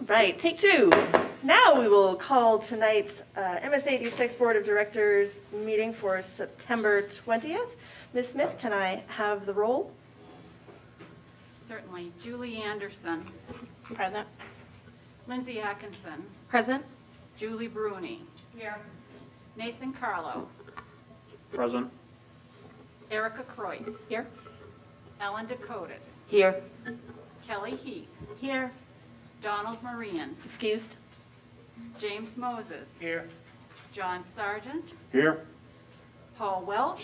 Right, take two. Now we will call tonight's MSAD6 Board of Directors meeting for September 20th. Ms. Smith, can I have the roll? Certainly. Julie Anderson. Present. Lindsay Atkinson. Present. Julie Bruni. Here. Nathan Carlo. Present. Erica Kreutz. Here. Ellen Dakotas. Here. Kelly Heath. Here. Donald Marian. Excused. James Moses. Here. John Sargent. Here. Paul Welsh.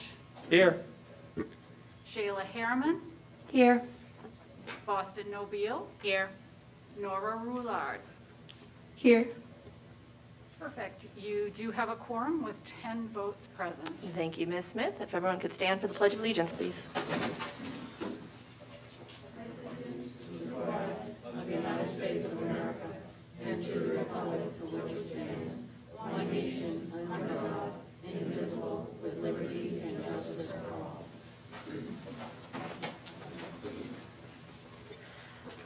Here. Shayla Harriman. Here. Boston Nobile. Here. Nora Roulard. Here. Perfect. You do have a quorum with 10 votes present. Thank you, Ms. Smith. If everyone could stand for the Pledge of Allegiance, please.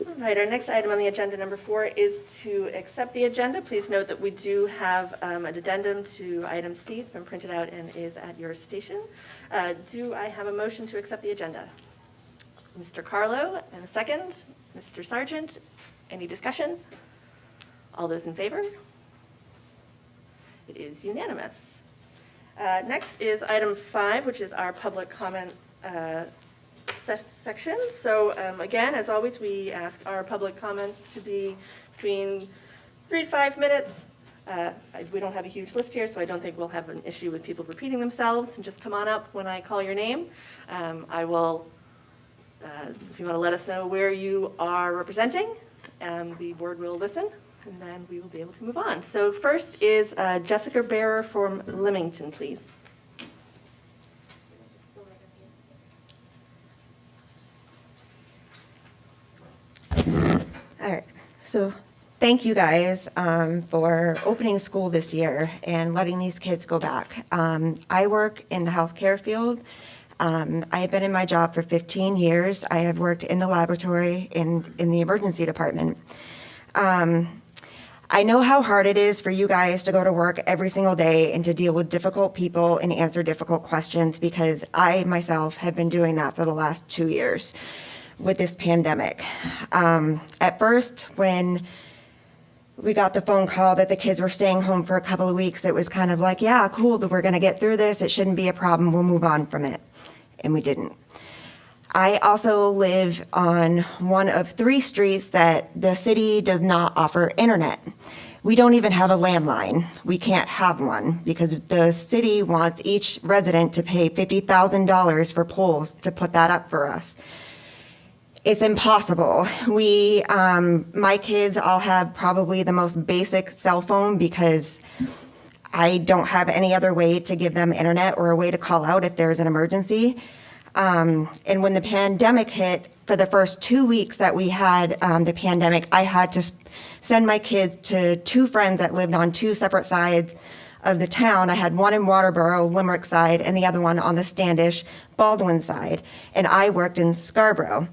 All right, our next item on the agenda, number 4, is to accept the agenda. Please note that we do have an addendum to item C. It's been printed out and is at your station. Do I have a motion to accept the agenda? Mr. Carlo, and a second. Mr. Sargent, any discussion? All those in favor? It is unanimous. Next is item 5, which is our public comment section. So again, as always, we ask our public comments to be between 3 to 5 minutes. We don't have a huge list here, so I don't think we'll have an issue with people repeating themselves. And just come on up when I call your name. I will, if you want to let us know where you are representing, the board will listen, and then we will be able to move on. So first is Jessica Bearer from Leamington, please. All right, so thank you guys for opening school this year and letting these kids go back. I work in the healthcare field. I have been in my job for 15 years. I have worked in the laboratory in the emergency department. I know how hard it is for you guys to go to work every single day and to deal with difficult people and answer difficult questions, because I myself have been doing that for the last 2 years with this pandemic. At first, when we got the phone call that the kids were staying home for a couple of weeks, it was kind of like, yeah, cool, that we're gonna get through this. It shouldn't be a problem, we'll move on from it. And we didn't. I also live on one of 3 streets that the city does not offer internet. We don't even have a landline. We can't have one because the city wants each resident to pay $50,000 for poles to put that up for us. It's impossible. My kids all have probably the most basic cell phone because I don't have any other way to give them internet or a way to call out if there's an emergency. And when the pandemic hit, for the first 2 weeks that we had the pandemic, I had to send my kids to 2 friends that lived on 2 separate sides of the town. I had one in Waterboro, Limerick side, and the other one on the Standish, Baldwin side. And I worked in Scarborough.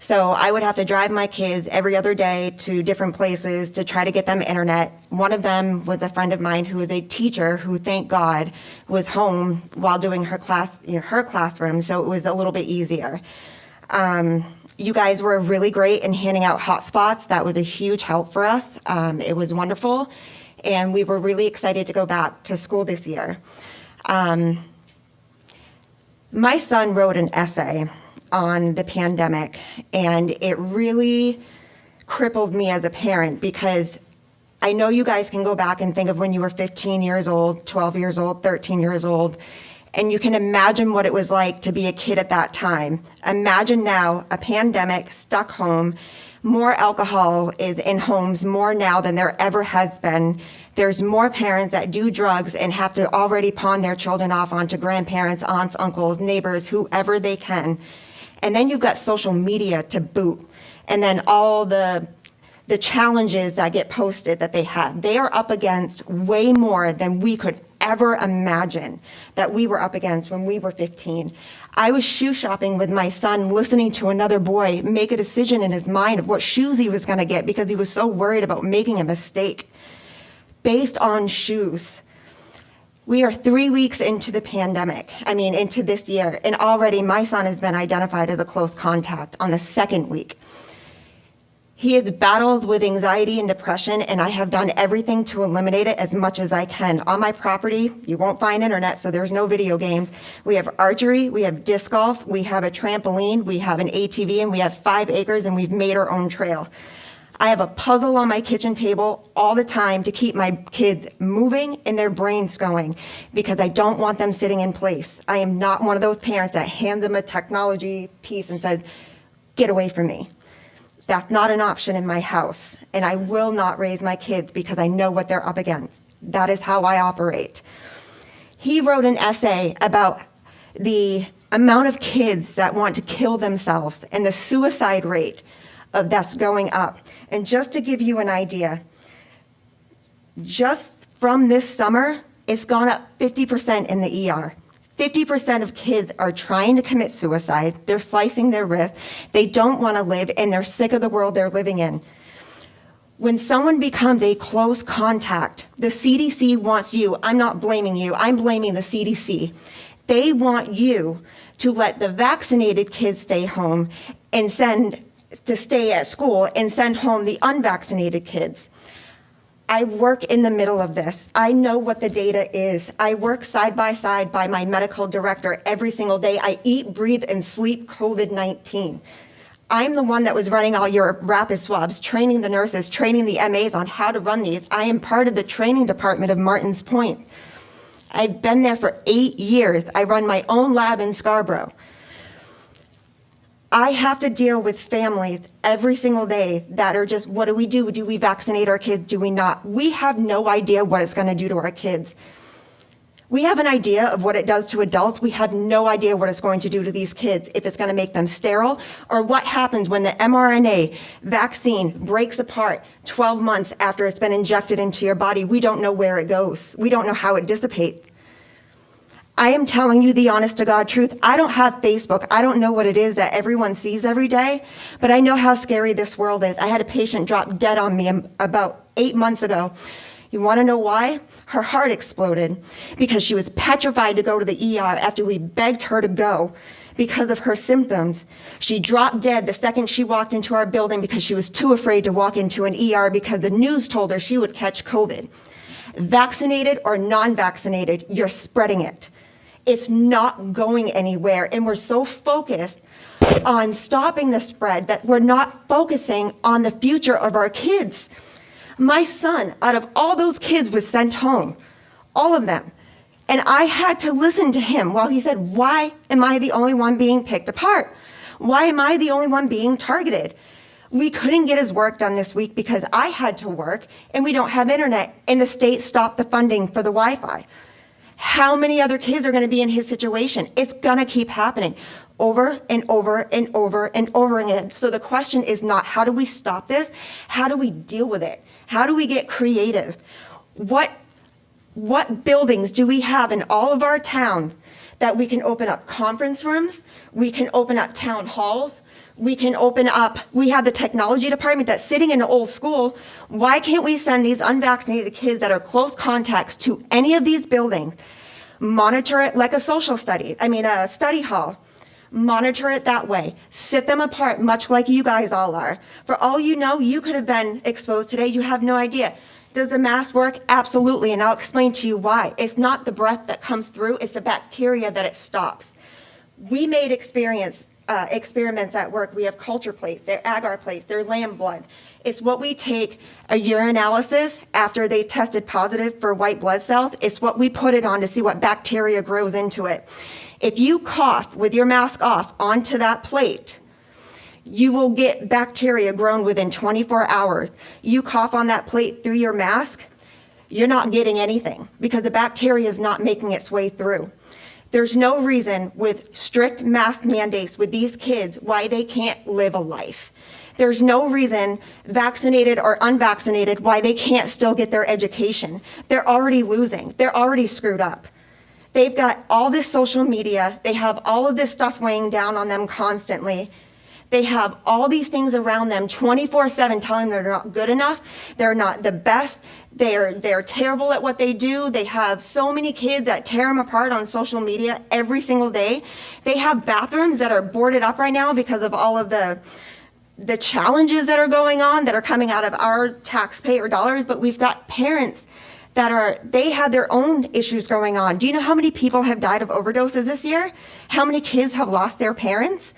So I would have to drive my kids every other day to different places to try to get them internet. One of them was a friend of mine who was a teacher who, thank God, was home while doing her classroom, so it was a little bit easier. You guys were really great in handing out hotspots. That was a huge help for us. It was wonderful, and we were really excited to go back to school this year. My son wrote an essay on the pandemic, and it really crippled me as a parent, because I know you guys can go back and think of when you were 15 years old, 12 years old, 13 years old, and you can imagine what it was like to be a kid at that time. Imagine now a pandemic, stuck home. More alcohol is in homes more now than there ever has been. There's more parents that do drugs and have to already pawn their children off onto grandparents, aunts, uncles, neighbors, whoever they can. And then you've got social media to boot. And then all the challenges that get posted that they have. They are up against way more than we could ever imagine that we were up against when we were 15. I was shoe shopping with my son, listening to another boy make a decision in his mind of what shoes he was going to get because he was so worried about making a mistake based on shoes. We are 3 weeks into the pandemic, into this year, and already my son has been identified as a close contact on the second week. He has battled with anxiety and depression, and I have done everything to eliminate it as much as I can. On my property, you won't find internet, so there's no video games. We have archery, we have disc golf, we have a trampoline, we have an ATV, and we have 5 acres, and we've made our own trail. I have a puzzle on my kitchen table all the time to keep my kids moving and their brains going because I don't want them sitting in place. I am not one of those parents that hands them a technology piece and says, get away from me. That's not an option in my house, and I will not raise my kids because I know what they're up against. That is how I operate. He wrote an essay about the amount of kids that want to kill themselves and the suicide rate of that's going up. And just to give you an idea, just from this summer, it's gone up 50% in the ER. 50% of kids are trying to commit suicide. They're slicing their wrist. They don't want to live, and they're sick of the world they're living in. When someone becomes a close contact, the CDC wants you. I'm not blaming you. I'm blaming the CDC. They want you to let the vaccinated kids stay home and stay at school and send home the unvaccinated kids. I work in the middle of this. I know what the data is. I work side by side by my medical director every single day. I eat, breathe, and sleep COVID-19. I'm the one that was running all your rapid swabs, training the nurses, training the MAs on how to run these. I am part of the training department of Martins Point. I've been there for 8 years. I run my own lab in Scarborough. I have to deal with families every single day that are just, what do we do? Do we vaccinate our kids? Do we not? We have no idea what it's going to do to our kids. We have an idea of what it does to adults. We have no idea what it's going to do to these kids, if it's going to make them sterile, or what happens when the mRNA vaccine breaks apart 12 months after it's been injected into your body. We don't know where it goes. We don't know how it dissipates. I am telling you the honest to God truth. I don't have Facebook. I don't know what it is that everyone sees every day, but I know how scary this world is. I had a patient drop dead on me about 8 months ago. You want to know why? Her heart exploded because she was petrified to go to the ER after we begged her to go because of her symptoms. She dropped dead the second she walked into our building because she was too afraid to walk into an ER because the news told her she would catch COVID. Vaccinated or non-vaccinated, you're spreading it. It's not going anywhere, and we're so focused on stopping the spread that we're not focusing on the future of our kids. My son, out of all those kids, was sent home, all of them. And I had to listen to him while he said, why am I the only one being picked apart? Why am I the only one being targeted? We couldn't get his work done this week because I had to work, and we don't have internet, and the state stopped the funding for the Wi-Fi. How many other kids are going to be in his situation? It's going to keep happening over and over and over and over again. So the question is not, how do we stop this? How do we deal with it? How do we get creative? What buildings do we have in all of our towns that we can open up conference rooms? We can open up town halls. We have the technology department that's sitting in an old school. Why can't we send these unvaccinated kids that are close contacts to any of these buildings, monitor it like a a study hall, monitor it that way, sit them apart, much like you guys all are. For all you know, you could have been exposed today. You have no idea. Does the mask work? Absolutely, and I'll explain to you why. It's not the breath that comes through, it's the bacteria that it stops. We made experiments at work. We have culture plates, they're agar plates, they're lamb blood. It's what we take a urinalysis after they've tested positive for white blood cells. It's what we put it on to see what bacteria grows into it. If you cough with your mask off onto that plate, you will get bacteria grown within 24 hours. You cough on that plate through your mask, you're not getting anything because the bacteria is not making its way through. There's no reason with strict mask mandates with these kids why they can't live a life. There's no reason, vaccinated or unvaccinated, why they can't still get their education. They're already losing. They're already screwed up. They've got all this social media. They have all of this stuff weighing down on them constantly. They have all these things around them 24/7 telling them they're not good enough. They're not the best. They're terrible at what they do. They have so many kids that tear them apart on social media every single day. They have bathrooms that are boarded up right now because of all of the challenges that are going on that are coming out of our taxpayer dollars. But we've got parents they have their own issues going on. Do you know how many people have died of overdoses this year? How many kids have lost their parents?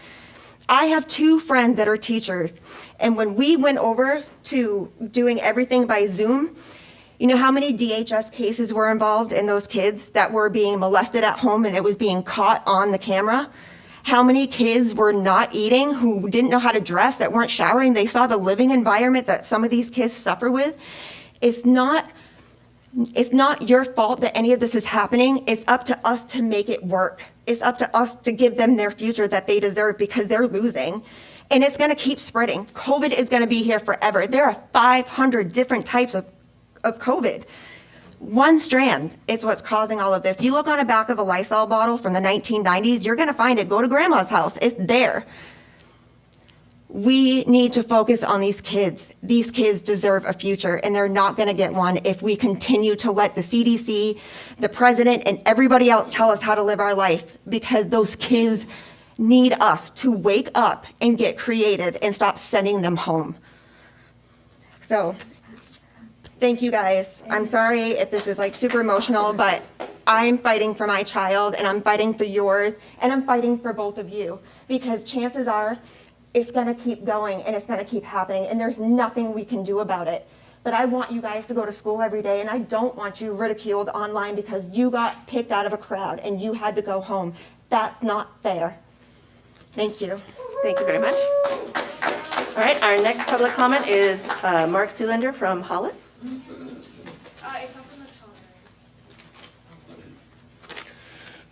I have 2 friends that are teachers, and when we went over to doing everything by Zoom, you know how many DHS cases were involved in those kids that were being molested at home and it was being caught on the camera? How many kids were not eating, who didn't know how to dress, that weren't showering? They saw the living environment that some of these kids suffer with. It's not your fault that any of this is happening. It's up to us to make it work. It's up to us to give them their future that they deserve, because they're losing. And it's going to keep spreading. COVID is going to be here forever. There are 500 different types of COVID. One strand is what's causing all of this. You look on the back of a Lysol bottle from the 1990s, you're going to find it. Go to grandma's house. It's there. We need to focus on these kids. These kids deserve a future, and they're not going to get one if we continue to let the CDC, the president, and everybody else tell us how to live our life, because those kids need us to wake up and get creative and stop sending them home. So thank you guys. I'm sorry if this is like super emotional, but I'm fighting for my child, and I'm fighting for yours, and I'm fighting for both of you, because chances are it's going to keep going and it's going to keep happening, and there's nothing we can do about it. But I want you guys to go to school every day, and I don't want you ridiculed online because you got picked out of a crowd and you had to go home. That's not fair. Thank you. Thank you very much. All right, our next public comment is Mark Zoolander from Hollis.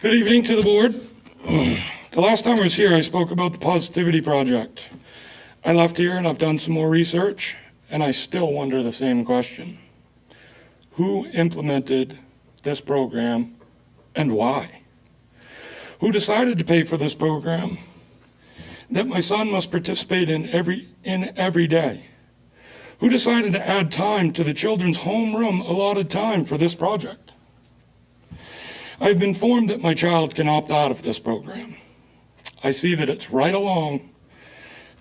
Good evening to the board. The last time I was here, I spoke about the Positivity Project. I left here and I've done some more research, and I still wonder the same question. Who implemented this program and why? Who decided to pay for this program that my son must participate in every day? Who decided to add time to the children's homeroom allotted time for this project? I've been informed that my child can opt out of this program. I see that it's right along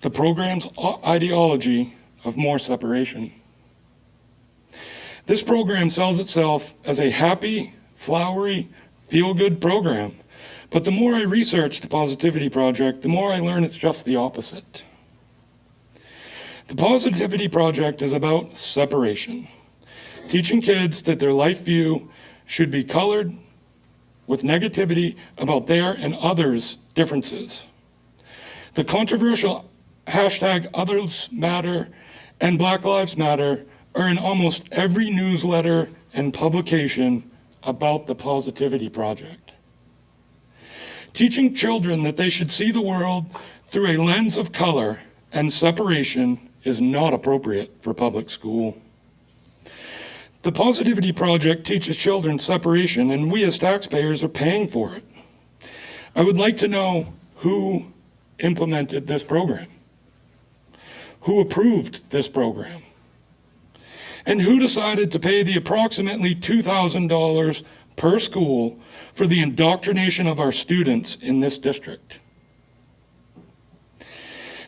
the program's ideology of more separation. This program sells itself as a happy, flowery, feel-good program, but the more I research the Positivity Project, the more I learn it's just the opposite. The Positivity Project is about separation, teaching kids that their life view should be colored with negativity about their and others' differences. The controversial hashtag Others Matter and Black Lives Matter are in almost every newsletter and publication about the Positivity Project. Teaching children that they should see the world through a lens of color and separation is not appropriate for public school. The Positivity Project teaches children separation, and we as taxpayers are paying for it. I would like to know who implemented this program, who approved this program, and who decided to pay the approximately $2,000 per school for the indoctrination of our students in this district.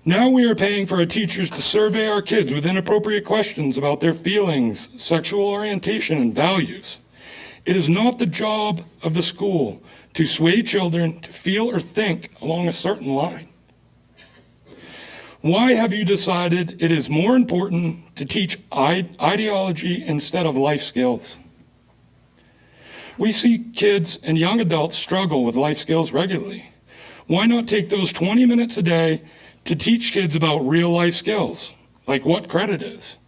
Now we are paying for our teachers to survey our kids with inappropriate questions about their feelings, sexual orientation, and values. It is not the job of the school to sway children to feel or think along a certain line. Why have you decided it is more important to teach ideology instead of life skills? We see kids and young adults struggle with life skills regularly. Why not take those 20 minutes a day to teach kids about real life skills, like what credit is,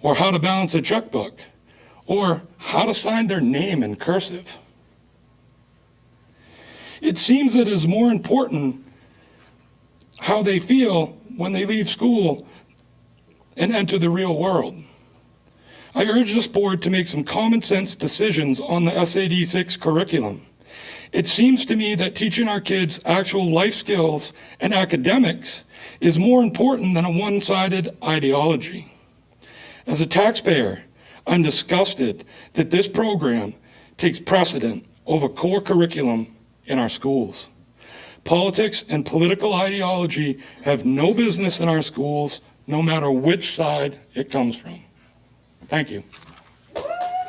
or how to balance a checkbook, or how to sign their name in cursive? It seems that it is more important how they feel when they leave school and enter the real world. I urge this board to make some common sense decisions on the MSAD6 curriculum. It seems to me that teaching our kids actual life skills and academics is more important than a one-sided ideology. As a taxpayer, I'm disgusted that this program takes precedent over core curriculum in our schools. Politics and political ideology have no business in our schools, no matter which side it comes from. Thank you.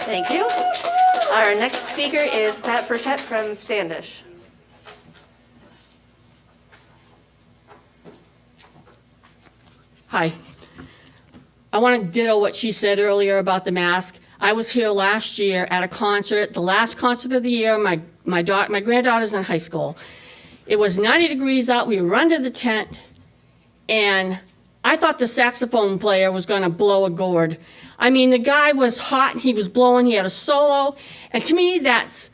Thank you. Our next speaker is Pat Frechette from Standish. Hi. I want to ditto what she said earlier about the mask. I was here last year at a concert, the last concert of the year. My granddaughter's in high school. It was 90 degrees out. We were under the tent, and I thought the saxophone player was going to blow a gourd. I mean, the guy was hot, and he was blowing. He had a solo, and to me, that's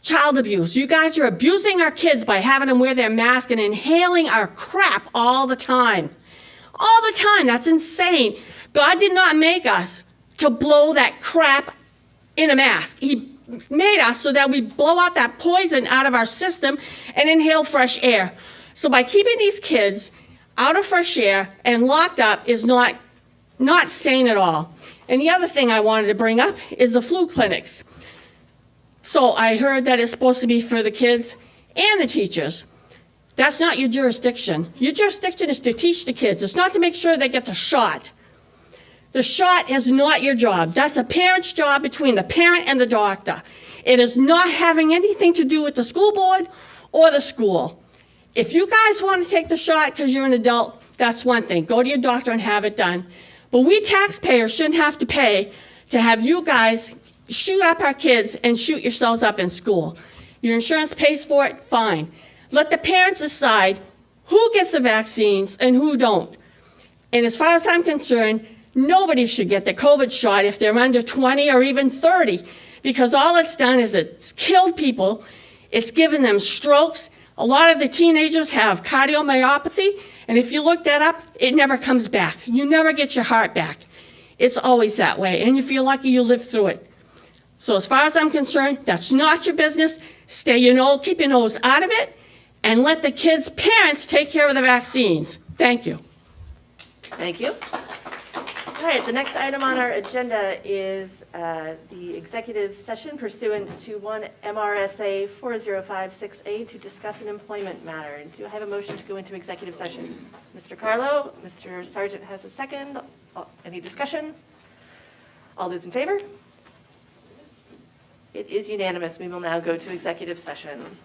child abuse. You guys are abusing our kids by having them wear their mask and inhaling our crap all the time. All the time. That's insane. God did not make us to blow that crap in a mask. He made us so that we blow out that poison out of our system and inhale fresh air. So by keeping these kids out of fresh air and locked up is not sane at all. And the other thing I wanted to bring up is the flu clinics. So I heard that it's supposed to be for the kids and the teachers. That's not your jurisdiction. Your jurisdiction is to teach the kids. It's not to make sure they get the shot. The shot is not your job. That's a parent's job between the parent and the doctor. It is not having anything to do with the school board or the school. If you guys want to take the shot because you're an adult, that's one thing. Go to your doctor and have it done. But we taxpayers shouldn't have to pay to have you guys shoot up our kids and shoot yourselves up in school. Your insurance pays for it, fine. Let the parents decide who gets the vaccines and who don't. And as far as I'm concerned, nobody should get the COVID shot if they're under 20 or even 30, because all it's done is it's killed people. It's given them strokes. A lot of the teenagers have cardiomyopathy, and if you look that up, it never comes back. You never get your heart back. It's always that way, and if you're lucky, you live through it. So as far as I'm concerned, that's not your business. Keep your nose out of it, and let the kids' parents take care of the vaccines. Thank you. Thank you. All right, the next item on our agenda is the executive session pursuant to 1 MRSA 4056A to discuss an employment matter. And do I have a motion to go into executive session? Mr. Carlo, Mr. Sargent has a second. Any discussion? All those in favor? It is unanimous. We will now go to executive session.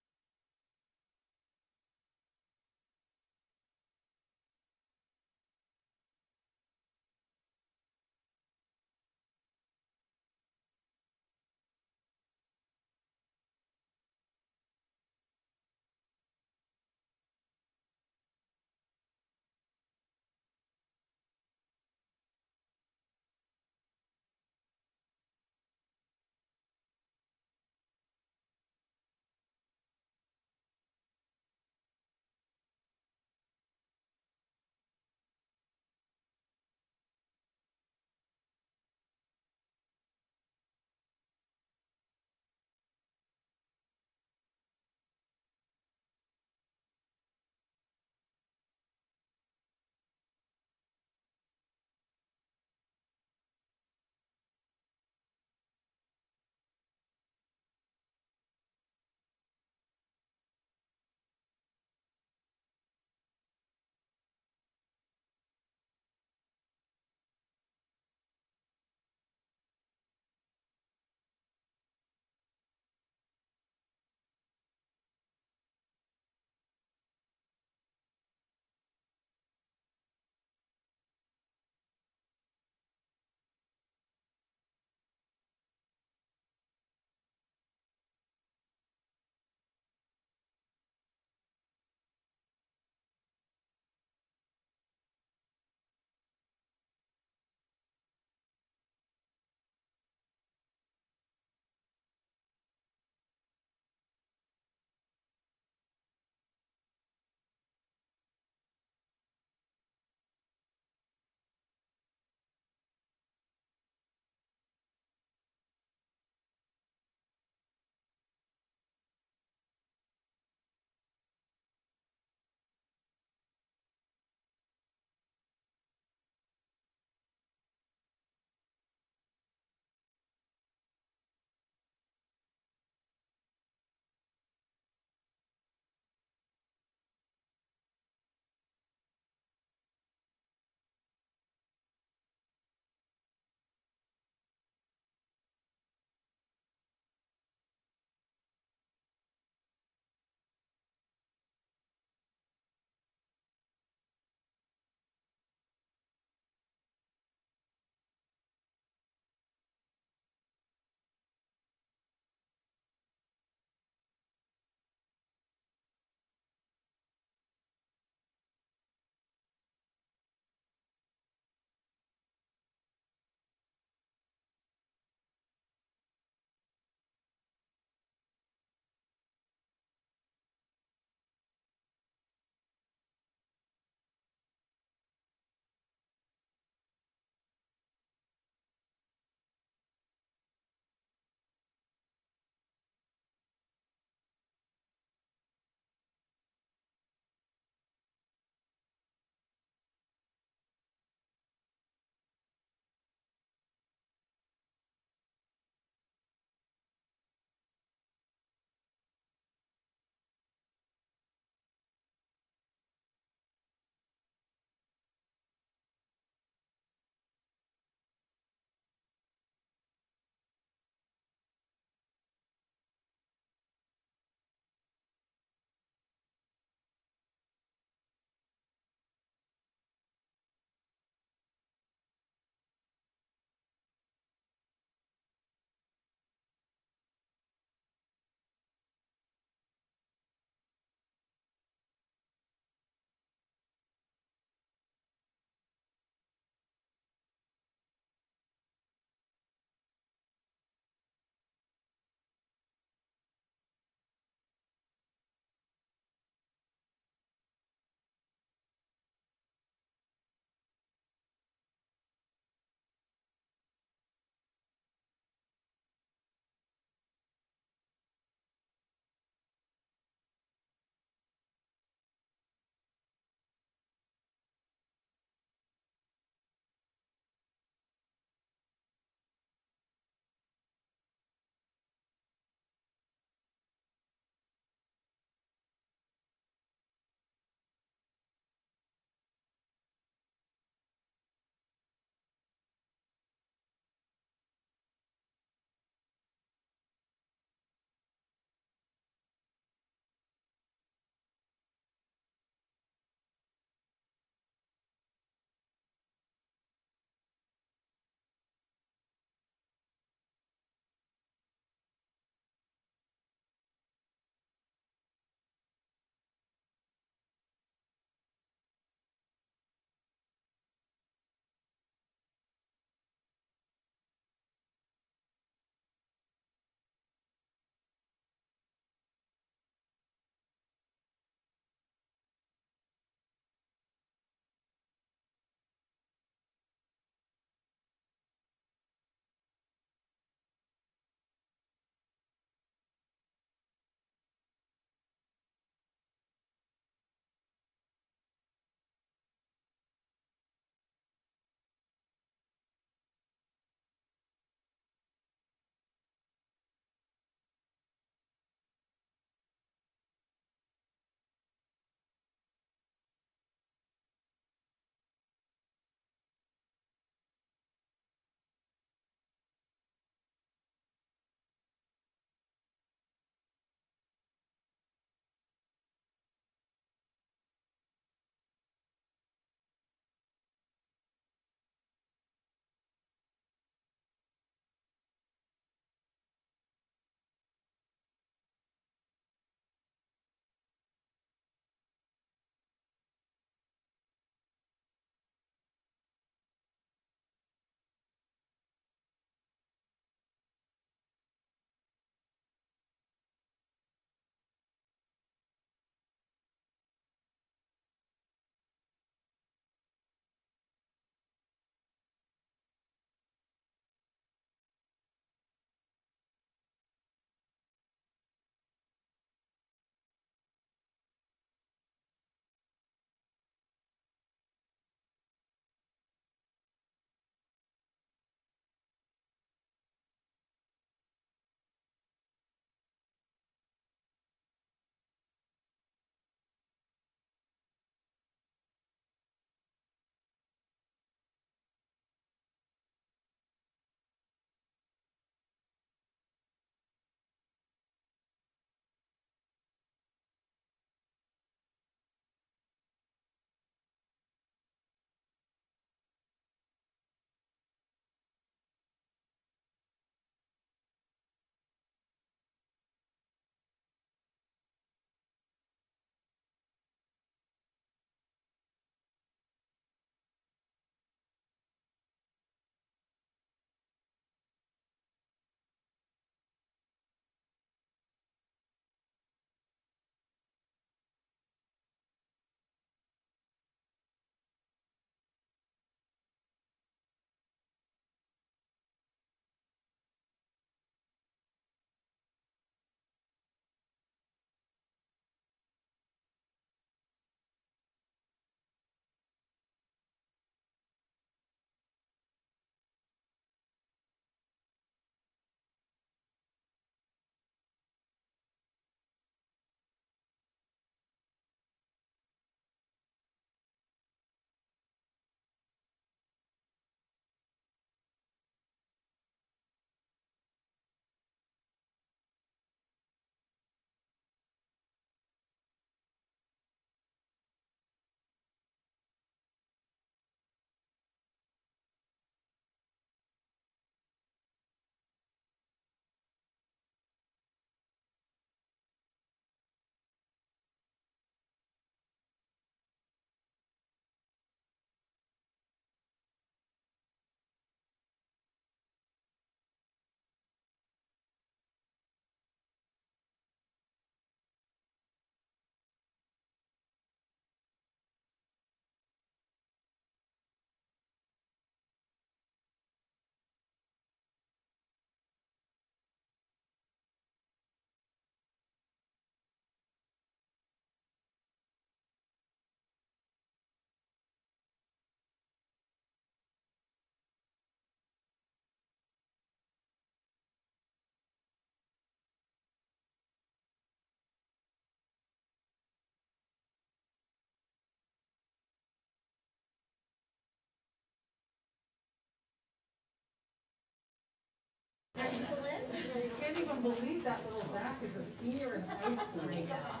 Can't even believe that little Zach is a senior in high school right now.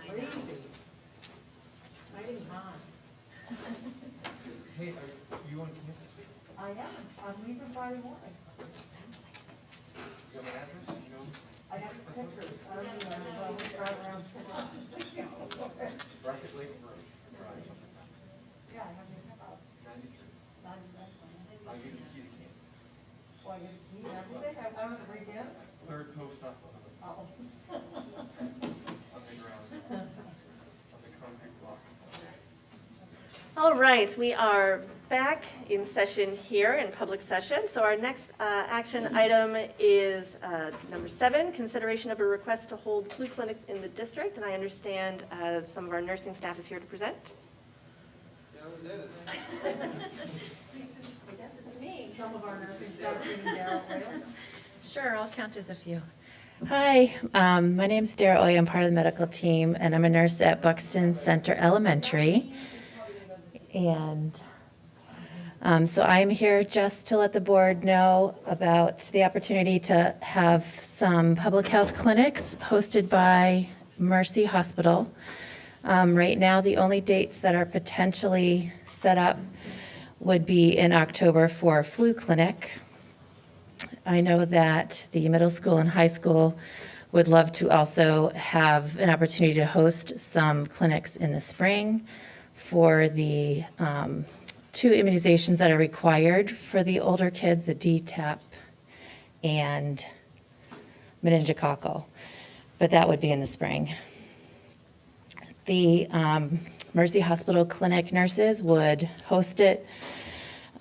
Crazy. Exciting times. Hey, you on campus? I am. I'm leaving Friday morning. You have an address? You know? I have pictures. I don't even know. I'll drive around. Bracket Lake Road. Yeah, I have your house. 93. Not exactly. I'll give you the key to camp. Well, I get to keep everything. I don't have to break in. Third post up Oh. on the ground. On the concrete block. All right, we are back in session here in public session. So our next action item is number 7, consideration of a request to hold flu clinics in the district. And I understand some of our nursing staff is here to present. Some of our nursing staff being Daryl Whalen. Sure, I'll count as a few. Hi, my name's Dara Oye. I'm part of the medical team, and I'm a nurse at Buxton Center Elementary. And so I'm here just to let the board know about the opportunity to have some public health clinics hosted by Mercy Hospital. Right now, the only dates that are potentially set up would be in October for a flu clinic. I know that the middle school and high school would love to also have an opportunity to host some clinics in the spring for the 2 immunizations that are required for the older kids, the DTaP and meningococcal, but that would be in the spring. The Mercy Hospital clinic nurses would host it.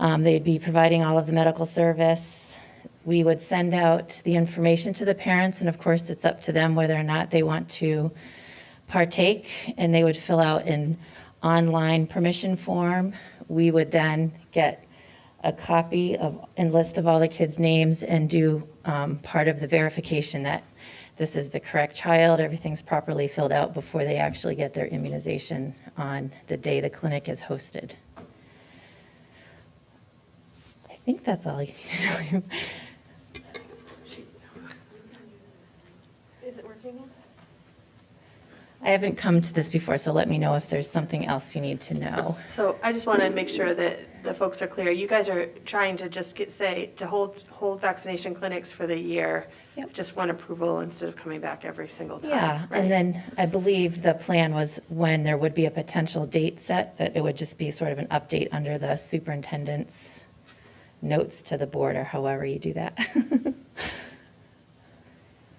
They'd be providing all of the medical service. We would send out the information to the parents, and of course, it's up to them whether or not they want to partake, and they would fill out an online permission form. We would then get a copy of and list of all the kids' names and do part of the verification that this is the correct child, everything's properly filled out before they actually get their immunization on the day the clinic is hosted. I think that's all I need to tell you. Is it working? I haven't come to this before, so let me know if there's something else you need to know. So I just want to make sure that the folks are clear. You guys are trying to just to hold vaccination clinics for the year. Yep. Just one approval instead of coming back every single time. Yeah, right? and then I believe the plan was when there would be a potential date set, that it would just be sort of an update under the superintendent's notes to the board, or however you do that.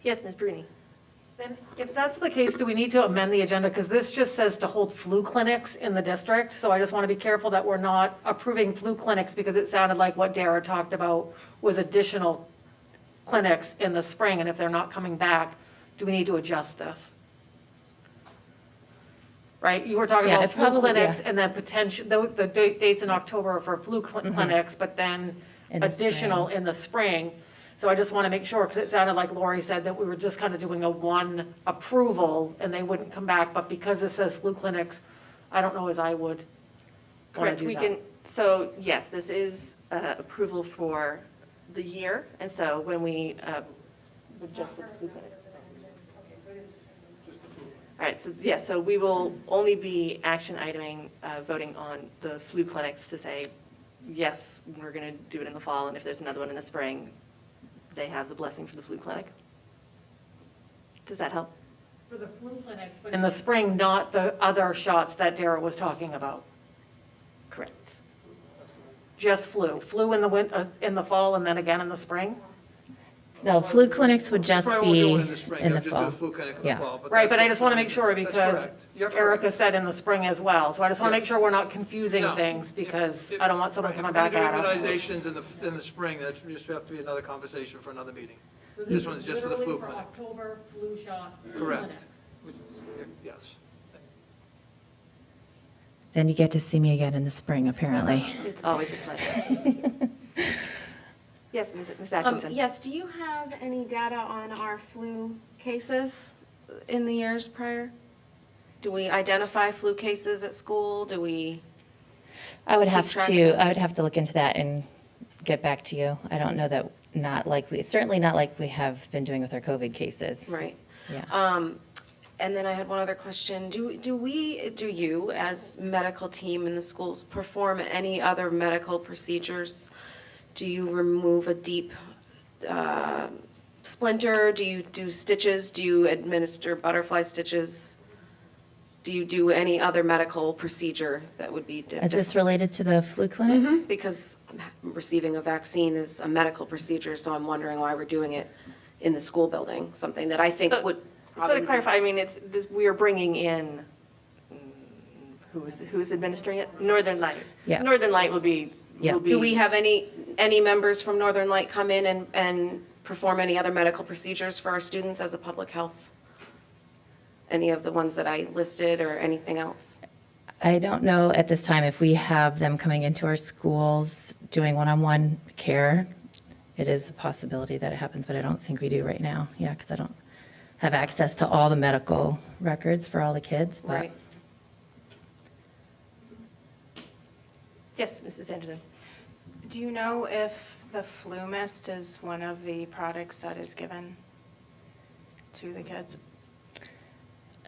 Yes, Ms. Bruni. Then if that's the case, do we need to amend the agenda? Because this just says to hold flu clinics in the district. So I just want to be careful that we're not approving flu clinics, because it sounded like what Dara talked about was additional clinics in the spring. And if they're not coming back, do we need to adjust this? Right? You were talking Yeah, about it flu probably- clinics yeah. and then potential, the dates in October are for flu clinics, but then In the additional spring. in the spring. So I just want to make sure, because it sounded like Lori said that we were just kind of doing a one approval and they wouldn't come back. But because it says flu clinics, I don't know as I would want Correct, to do we that. can, so yes, this is approval for the year. And so when we would just the flu clinic. All right, so yes, so we will only be action iteming, voting on the flu clinics to say, yes, we're going to do it in the fall, and if there's another one in the spring, they have the blessing for the flu clinic. Does that help? For the flu clinic, but in the spring, not the other shots that Dara was talking about. Correct. Just flu. Flu in the in the fall and then again in the spring? No, flu clinics would just Probably won't be do it in the spring, in they'll the just do fall. the flu clinic in the Yeah. fall. But Right, but I that's just want to what- make sure that's because correct. You're Erica correct. said in the spring as well. So I just want to Yeah. make sure we're not confusing No. things, because If- I don't want someone right, coming if we're back gonna at do us. immunizations in the spring, that just have to be another conversation for another meeting. This one's just for the flu clinic. October flu shot Correct. Yes. Then you get to see me again in the spring, apparently. It's always a pleasure. Yes, Ms. Atkinson. Yes, do you have any data on our flu cases in the years prior? Do we identify flu cases at school? Do we? I would Keep have track to, of it. I would have to look into that and get back to you. I don't know that certainly not like we have been doing with our COVID cases. Right. Yeah. And then I had one other question. Do you, as medical team in the schools, perform any other medical procedures? Do you remove a deep splinter? Do you do stitches? Do you administer butterfly stitches? Do you do any other medical procedure that would be Is this related to the flu clinic? because receiving a vaccine is a medical procedure, so I'm wondering why we're doing it in the school building, something that I think would So probably. to clarify, I mean, we are bringing in, who's administering it? Northern Light. Yeah. Northern Light will be. Yeah. Do we have any members from Northern Light come in and perform any other medical procedures for our students as a public health? Any of the ones that I listed or anything else? I don't know at this time if we have them coming into our schools doing one-on-one care. It is a possibility that it happens, but I don't think we do right now. Yeah, because I don't have access to all the medical records for all the kids, but. Right. Yes, Mrs. Anderson. Do you know if the flu mist is one of the products that is given to the kids?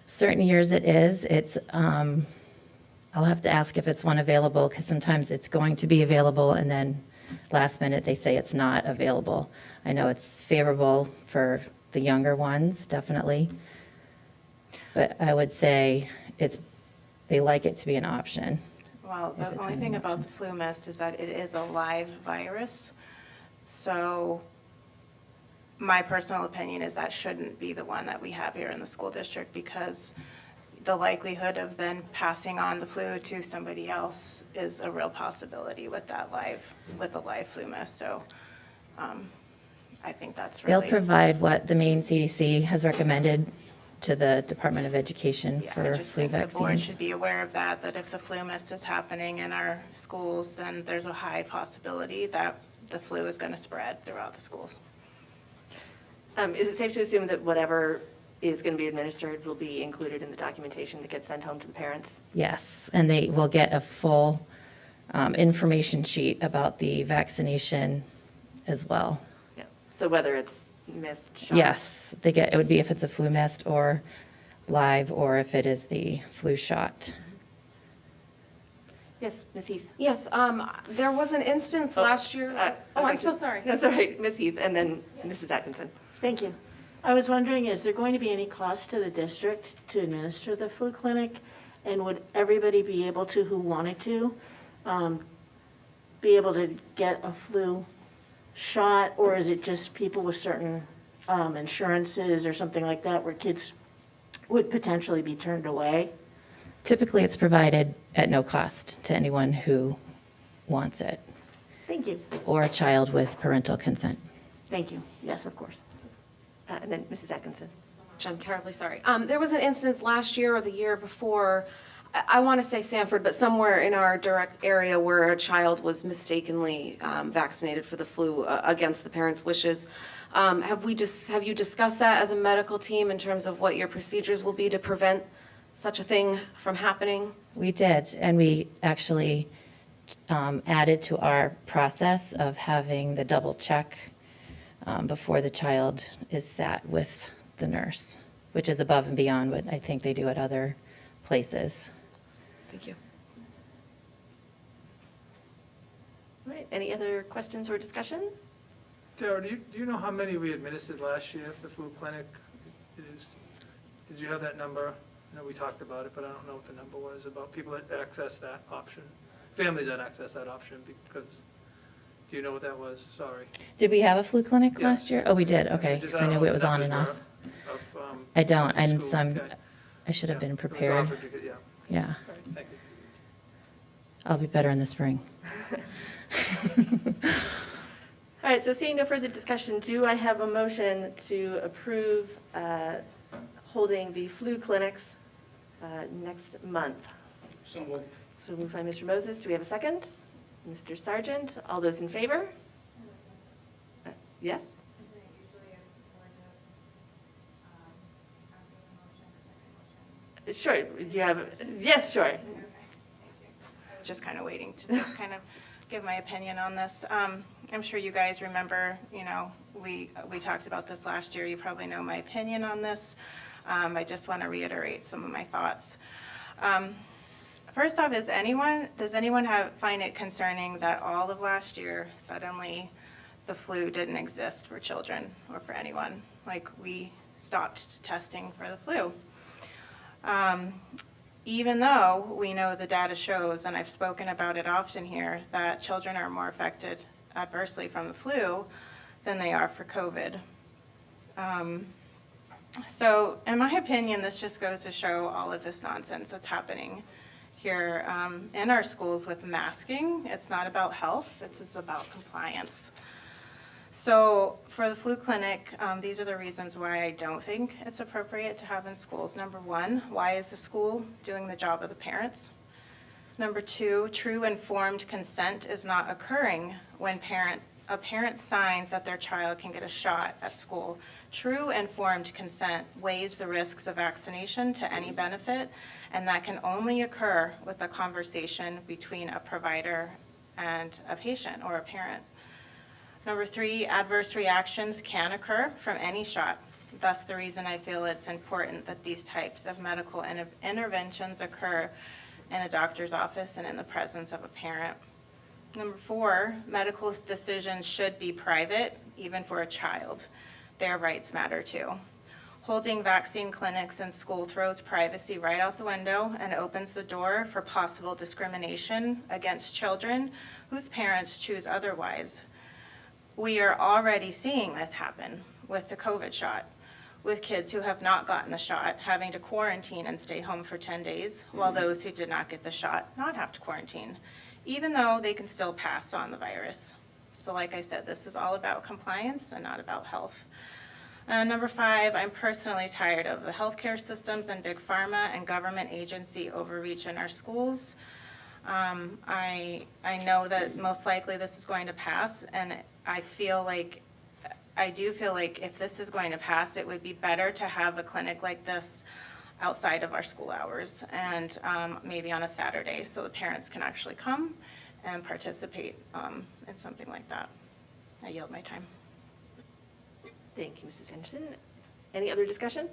Certain years it is. I'll have to ask if it's one available, because sometimes it's going to be available, and then last minute they say it's not available. I know it's favorable for the younger ones, definitely. But I would say they like it to be an option. Well, If the it's only an thing option. about the flu mist is that it is a live virus. So my personal opinion is that shouldn't be the one that we have here in the school district, because the likelihood of then passing on the flu to somebody else is a real possibility with the live flu mist. So I think that's They'll really. provide what the Maine CDC has recommended to the Department of Education Yeah, I for just flu think the board vaccines. should be aware of that if the flu mist is happening in our schools, then there's a high possibility that the flu is going to spread throughout the schools. Is it safe to assume that whatever is going to be administered will be included in the documentation that gets sent home to the parents? Yes, and they will get a full information sheet about the vaccination as well. Yeah. So whether it's missed shots? Yes, it would be if it's a flu mist or live, or if it is the flu shot. Yes, Ms. Heath. Yes, there was an instance last year. I'm so sorry. That's all right, Ms. Heath, and then Mrs. Atkinson. Thank you. I was wondering, is there going to be any cost to the district to administer the flu clinic? And would everybody be able to, who wanted to, be able to get a flu shot? Or is it just people with certain insurances or something like that where kids would potentially be turned away? Typically, it's provided at no cost to anyone who wants it, Thank you. or a child with parental consent. Thank you. Yes, of course. And then Mrs. Atkinson. I'm terribly sorry. There was an instance last year or the year before, I want to say Sanford, but somewhere in our direct area where a child was mistakenly vaccinated for the flu against the parents' wishes. Have you discussed that as a medical team in terms of what your procedures will be to prevent such a thing from happening? We did, and we actually added to our process of having the double check before the child is sat with the nurse, which is above and beyond what I think they do at other places. Thank you. All right, any other questions or discussion? Tara, do you know how many we administered last year for the flu clinic? Did you have that number? I know we talked about it, but I don't know what the number was about people that access that option, families that access that option, because, do you know what that was? Sorry. Did we have a flu clinic Yeah. last year? Oh, we did, okay, Just, because I don't knew know it what was the on and numbers off. were of, I don't, and school. some, Okay. I should have Yeah. been It was prepared. offered, yeah. Yeah, All right, thank you. I'll be better in the spring. All right, so seeing no further discussion, do I have a motion to approve holding the flu clinics next month? So moved. So moved by Mr. Moses. Do we have a second? Mr. Sargent, all those in favor? Yes? Sure, do you have, yes, sure. Just kind of waiting to just kind of give my opinion on this. I'm sure you guys remember, we talked about this last year. You probably know my opinion on this. I just want to reiterate some of my thoughts. First off, does anyone find it concerning that all of last year, suddenly, the flu didn't exist for children or for anyone? Like, we stopped testing for the flu. Even though we know the data shows, and I've spoken about it often here, that children are more affected adversely from the flu than they are for COVID. So in my opinion, this just goes to show all of this nonsense that's happening here in our schools with masking. It's not about health, it's just about compliance. So for the flu clinic, these are the reasons why I don't think it's appropriate to have in schools. Number one, why is the school doing the job of the parents? Number two, true informed consent is not occurring when a parent signs that their child can get a shot at school. True informed consent weighs the risks of vaccination to any benefit, and that can only occur with a conversation between a provider and a patient or a parent. Number three, adverse reactions can occur from any shot. Thus, the reason I feel it's important that these types of medical interventions occur in a doctor's office and in the presence of a parent. Number four, medical decisions should be private, even for a child. Their rights matter too. Holding vaccine clinics in school throws privacy right out the window and opens the door for possible discrimination against children whose parents choose otherwise. We are already seeing this happen with the COVID shot, with kids who have not gotten the shot having to quarantine and stay home for 10 days, while those who did not get the shot not have to quarantine, even though they can still pass on the virus. So like I said, this is all about compliance and not about health. Number five, I'm personally tired of the healthcare systems and big pharma and government agency overreach in our schools. I know that most likely this is going to pass, and I do feel like if this is going to pass, it would be better to have a clinic like this outside of our school hours and maybe on a Saturday so the parents can actually come and participate in something like that. I yield my time. Thank you, Mrs. Anderson. Any other discussion?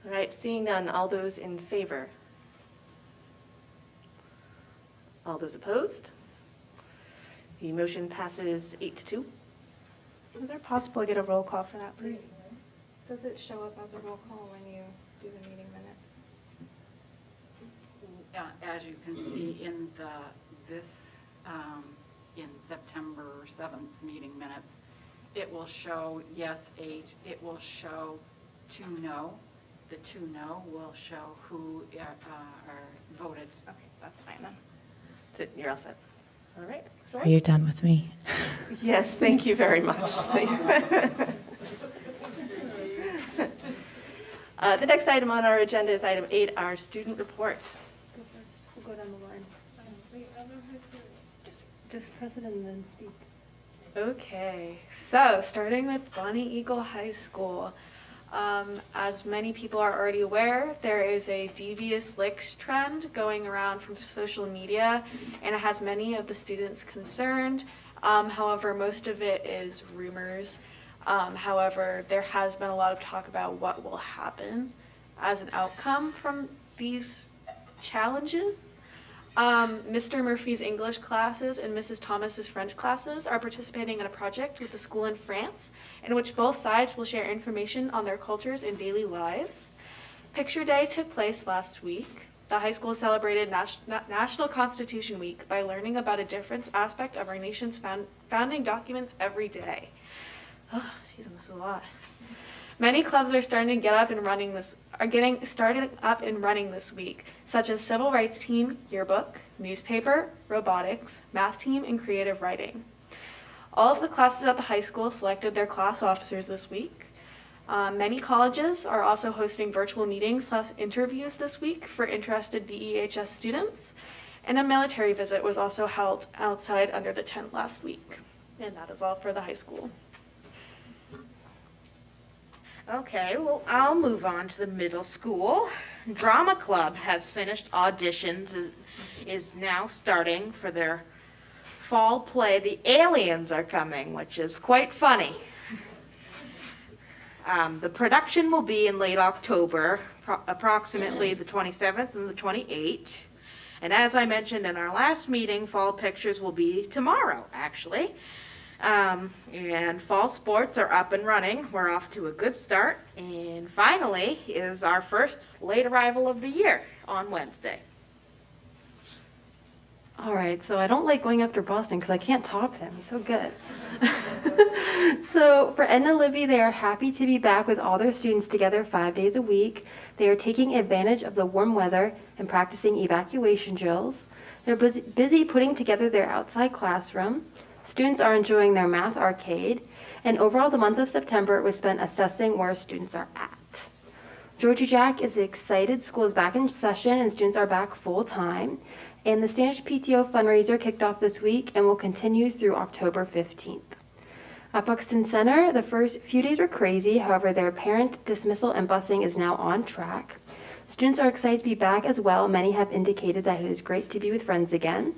All right, seeing none, all those in favor? All those opposed? The motion passes 8-2. Is it possible to get a roll call for that, please? Does it show up as a roll call when you do the meeting minutes? As you can see in in September 7th meeting minutes, it will show yes 8, it will show 2 no. The 2 no will show who are voted. Okay, that's fine then. So you're all set. All right. Are you done with me? Yes, thank you very much. The next item on our agenda is item 8, our student report. We'll go down the line. Just president and then speak. Okay, so starting with Bonnie Eagle High School. As many people are already aware, there is a devious licks trend going around from social media, and it has many of the students concerned. However, most of it is rumors. However, there has been a lot of talk about what will happen as an outcome from these challenges. Mr. Murphy's English classes and Mrs. Thomas's French classes are participating in a project with the school in France in which both sides will share information on their cultures and daily lives. Picture Day took place last week. The high school celebrated National Constitution Week by learning about a different aspect of our nation's founding documents every day. Oh, geez, this is a lot. Many clubs are starting to getting started up and running this week, such as Civil Rights Team, Yearbook, Newspaper, Robotics, Math Team, and Creative Writing. All of the classes at the high school selected their class officers this week. Many colleges are also hosting virtual meetings/interviews this week for interested BEHS students, and a military visit was also held outside under the tent last week. And that is all for the high school. Okay, well, I'll move on to the middle school. Drama Club has finished auditions, is now starting for their fall play. The Aliens are coming, which is quite funny. The production will be in late October, approximately the 27th and the 28th. And as I mentioned in our last meeting, fall pictures will be tomorrow, actually. And fall sports are up and running. We're off to a good start. And finally is our first late arrival of the year on Wednesday. All right, so I don't like going after Boston because I can't top him. He's so good. So for Edna Libby, they are happy to be back with all their students together 5 days a week. They are taking advantage of the warm weather and practicing evacuation drills. They're busy putting together their outside classroom. Students are enjoying their math arcade. And overall, the month of September was spent assessing where students are at. Georgie Jack is excited. School is back in session and students are back full time. And the Standish PTO fundraiser kicked off this week and will continue through October 15th. At Buxton Center, the first few days were crazy. However, their parent dismissal and busing is now on track. Students are excited to be back as well. Many have indicated that it is great to be with friends again.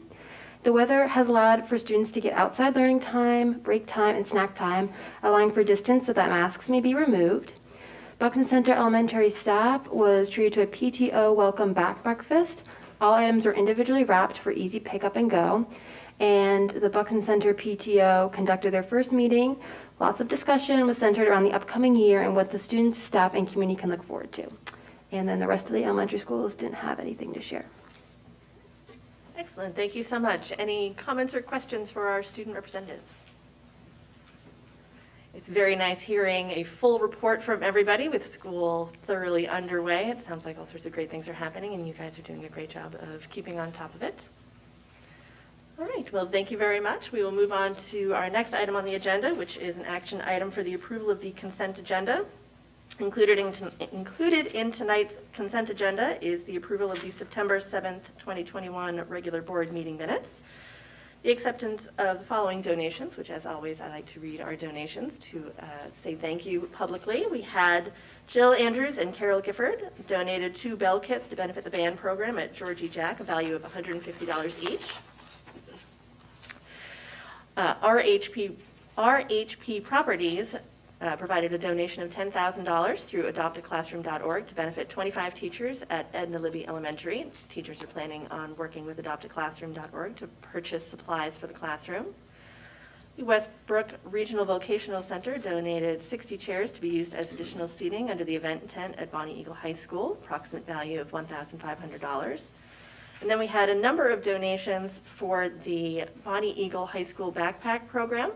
The weather has allowed for students to get outside learning time, break time, and snack time, allowing for distance so that masks may be removed. Buxton Center Elementary staff was treated to a PTO welcome back breakfast. All items were individually wrapped for easy pickup and go. And the Buxton Center PTO conducted their first meeting. Lots of discussion was centered around the upcoming year and what the students, staff, and community can look forward to. And then the rest of the elementary schools didn't have anything to share. Excellent, thank you so much. Any comments or questions for our student representatives? It's very nice hearing a full report from everybody with school thoroughly underway. It sounds like all sorts of great things are happening, and you guys are doing a great job of keeping on top of it. All right, well, thank you very much. We will move on to our next item on the agenda, which is an action item for the approval of the consent agenda. Included in tonight's consent agenda is the approval of the September 7th, 2021 regular board meeting minutes, the acceptance of the following donations, which as always I like to read our donations to say thank you publicly. We had Jill Andrews and Carol Gifford donated 2 bell kits to benefit the band program at Georgie Jack, a value of $150 each. RHP Properties provided a donation of $10,000 through adoptaclassroom.org to benefit 25 teachers at Edna Libby Elementary. Teachers are planning on working with adoptaclassroom.org to purchase supplies for the classroom. The Westbrook Regional Vocational Center donated 60 chairs to be used as additional seating under the event tent at Bonnie Eagle High School, approximate value of $1,500. And then we had a number of donations for the Bonnie Eagle High School backpack program.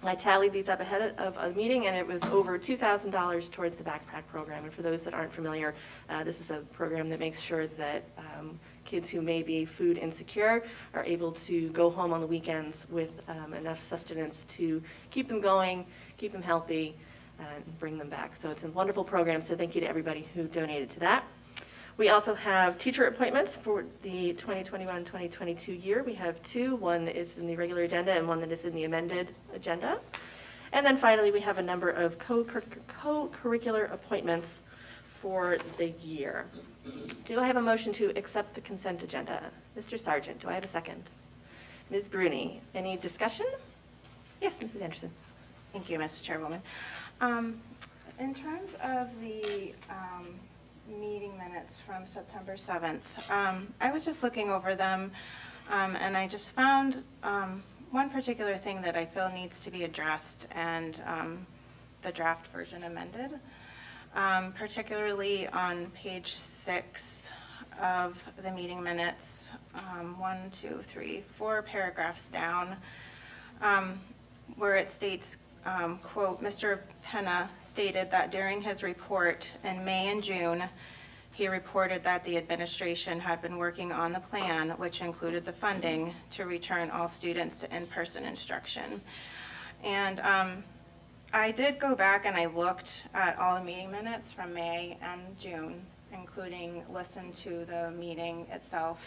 I tallied these up ahead of a meeting, and it was over $2,000 towards the backpack program. And for those that aren't familiar, this is a program that makes sure that kids who may be food insecure are able to go home on the weekends with enough sustenance to keep them going, keep them healthy, and bring them back. So it's a wonderful program, so thank you to everybody who donated to that. We also have teacher appointments for the 2021-2022 year. We have 2. One is in the regular agenda and one that is in the amended agenda. And then finally, we have a number of co-curricular appointments for the year. Do I have a motion to accept the consent agenda? Mr. Sargent, do I have a second? Ms. Bruni, any discussion? Yes, Mrs. Anderson. Thank you, Mrs. Chairwoman. In terms of the meeting minutes from September 7th, I was just looking over them, and I just found one particular thing that I feel needs to be addressed and the draft version amended, particularly on page 6 of the meeting minutes, 1, 2, 3, 4 paragraphs down, where it states, quote, Mr. Penna stated that during his report in May and June, he reported that the administration had been working on the plan, which included the funding to return all students to in-person instruction. And I did go back and I looked at all the meeting minutes from May and June, including listen to the meeting itself.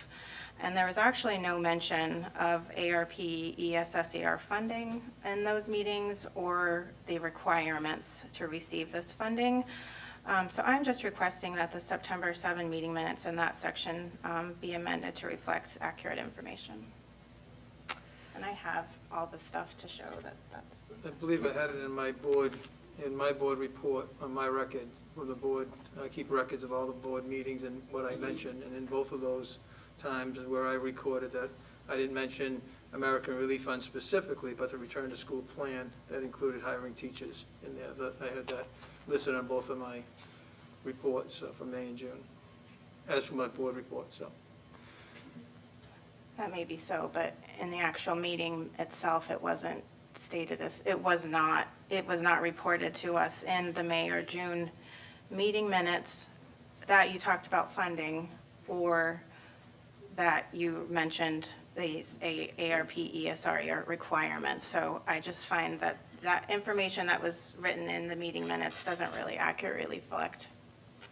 And there was actually no mention of ARP ESSER funding in those meetings or the requirements to receive this funding. So I'm just requesting that the September 7 meeting minutes in that section be amended to reflect accurate information. And I have all the stuff to show that that's. I believe I had it in my board report on my record from the board. I keep records of all the board meetings and what I mentioned, and in both of those times where I recorded that I didn't mention American Relief Fund specifically, but the return to school plan that included hiring teachers in there. I had that listed on both of my reports from May and June, as for my board report, so. That may be so, but in the actual meeting itself, it wasn't stated as, it was not reported to us in the May or June meeting minutes that you talked about funding or that you mentioned these ARP ESRE requirements. So I just find that that information that was written in the meeting minutes doesn't really accurately reflect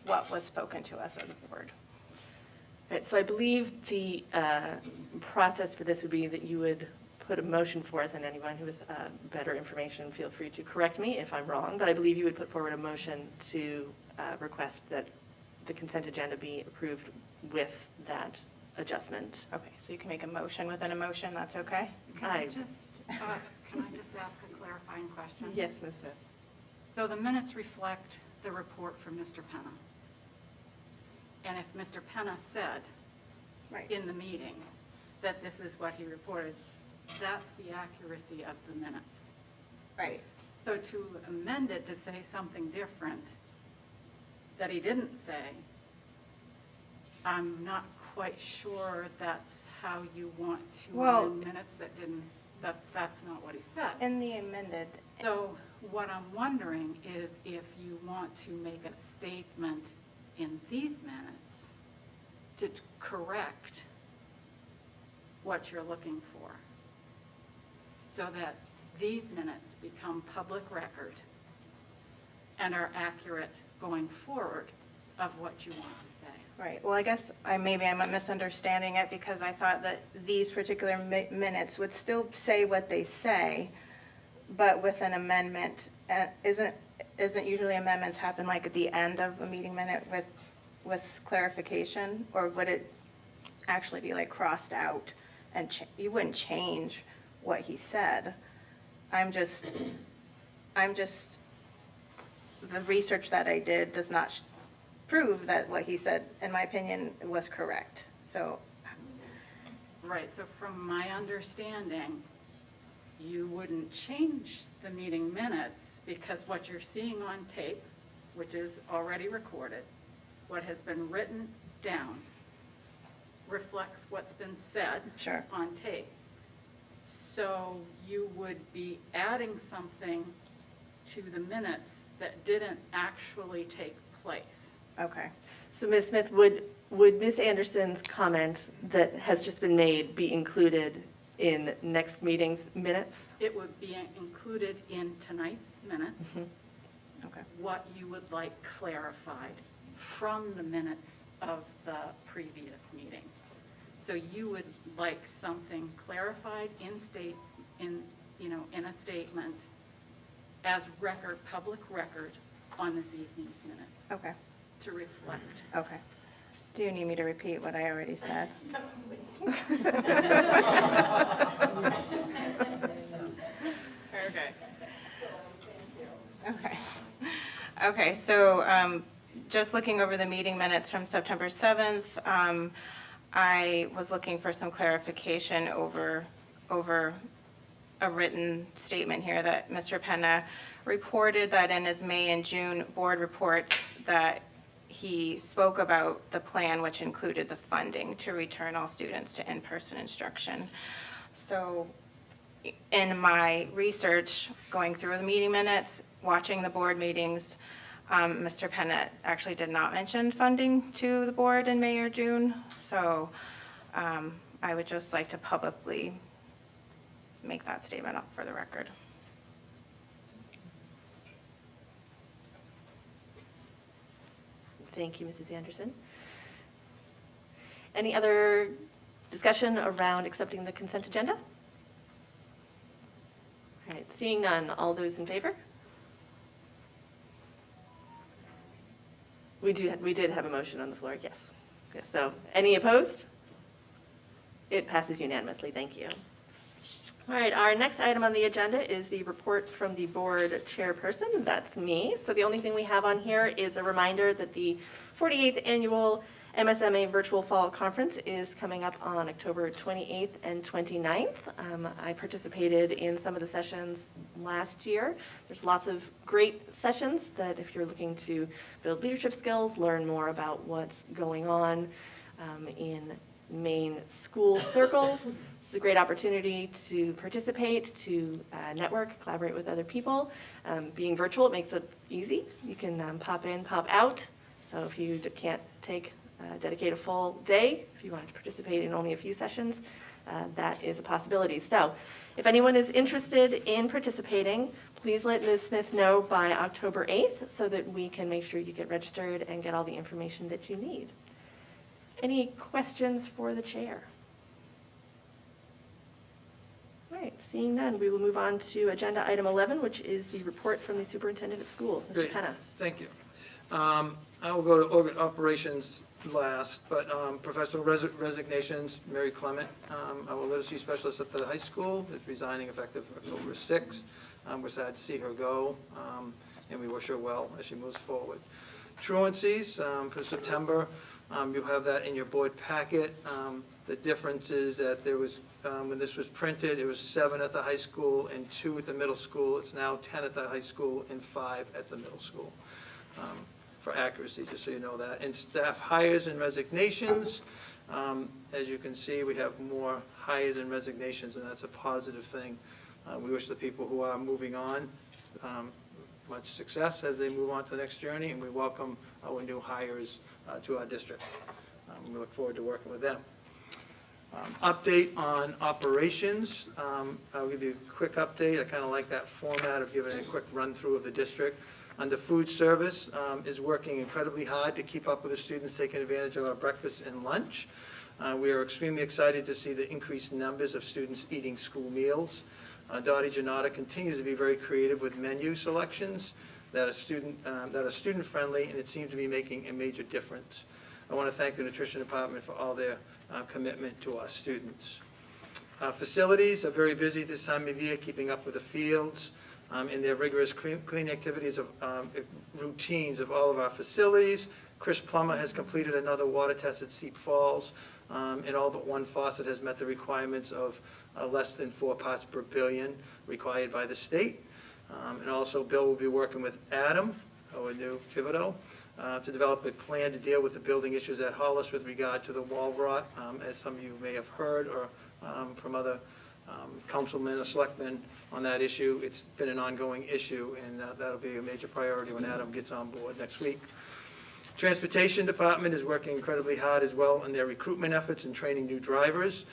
what was spoken to us as a board. Right, so I believe the process for this would be that you would put a motion forth, and anyone who has better information, feel free to correct me if I'm wrong, but I believe you would put forward a motion to request that the consent agenda be approved with that adjustment. Okay, so you can make a motion within a motion, that's okay? Can I just ask a clarifying question? Yes, Ms. Smith. So the minutes reflect the report from Mr. Penna. And if Mr. Penna said in the meeting that this is what he reported, that's the accuracy of the minutes. Right. So to amend it to say something different that he didn't say, I'm not quite sure that's how you want to amend minutes that didn't, that's not what he said. In the amended. So what I'm wondering is if you want to make a statement in these minutes to correct what you're looking for, so that these minutes become public record and are accurate going forward of what you want to say. Right, well, I guess maybe I'm misunderstanding it because I thought that these particular minutes would still say what they say, but with an amendment. Isn't usually amendments happen like at the end of a meeting minute with clarification? Or would it actually be like crossed out and you wouldn't change what he said? I'm just, the research that I did does not prove that what he said, in my opinion, was correct. So. Right, so from my understanding, you wouldn't change the meeting minutes because what you're seeing on tape, which is already recorded, what has been written down reflects what's been said on tape. So you would be adding something to the minutes that didn't actually take place. Okay. So Ms. Smith, would Ms. Anderson's comment that has just been made be included in next meeting's minutes? It would be included in tonight's minutes. Okay. What you would like clarified from the minutes of the previous meeting. So you would like something clarified in a statement as record, public record on this evening's minutes. Okay. To reflect. Okay. Do you need me to repeat what I already said? Okay. Okay, so just looking over the meeting minutes from September 7th, I was looking for some clarification over a written statement here that Mr. Penna reported that in his May and June board reports that he spoke about the plan, which included the funding to return all students to in-person instruction. So in my research, going through the meeting minutes, watching the board meetings, Mr. Penna actually did not mention funding to the board in May or June. So I would just like to publicly make that statement up for the record. Thank you, Mrs. Anderson. Any other discussion around accepting the consent agenda? All right, seeing none, all those in favor? We did have a motion on the floor, yes. Yes, so, any opposed? It passes unanimously, thank you. All right, our next item on the agenda is the report from the board chairperson. That's me. So the only thing we have on here is a reminder that the 48th annual MSMA Virtual Fall Conference is coming up on October 28th and 29th. I participated in some of the sessions last year. There's lots of great sessions that if you're looking to build leadership skills, learn more about what's going on in Maine school circles. It's a great opportunity to participate, to network, collaborate with other people. Being virtual, it makes it easy. You can pop in, pop out. So if you can't dedicate a full day, if you wanted to participate in only a few sessions, that is a possibility. So if anyone is interested in participating, please let Ms. Smith know by October 8th so that we can make sure you get registered and get all the information that you need. Any questions for the chair? All right, seeing none, we will move on to agenda item 11, which is the report from the superintendent of schools. Mr. Great. Penna. Thank you. I will go to operations last, but professional resignations, Mary Clement, our literacy specialist at the high school, is resigning effective October 6th. We're sad to see her go, and we wish her well as she moves forward. Truancies for September, you have that in your board packet. The difference is that there was, when this was printed, it was 7 at the high school and 2 at the middle school. It's now 10 at the high school and 5 at the middle school. For accuracy, just so you know that. And staff hires and resignations, as you can see, we have more hires and resignations, and that's a positive thing. We wish the people who are moving on much success as they move on to the next journey, and we welcome our new hires to our district. We look forward to working with them. Update on operations. I'll give you a quick update. I kind of like that format of giving a quick run through of the district. Under food service, is working incredibly hard to keep up with the students taking advantage of our breakfast and lunch. We are extremely excited to see the increased numbers of students eating school meals. Dottie Janata continues to be very creative with menu selections that are student-friendly, and it seems to be making a major difference. I want to thank the nutrition department for all their commitment to our students. Facilities are very busy this time of year, keeping up with the fields in their rigorous cleaning activities of routines of all of our facilities. Chris Plummer has completed another water test at Steep Falls, and all but one faucet has met the requirements of less than 4 parts per billion required by the state. And also, Bill will be working with Adam, our new Thibodeau, to develop a plan to deal with the building issues at Hollis with regard to the wall rot, as some of you may have heard, or from other councilmen or selectmen on that issue. It's been an ongoing issue, and that'll be a major priority when Adam gets on board next week. Transportation Department is working incredibly hard as well in their recruitment efforts and training new drivers,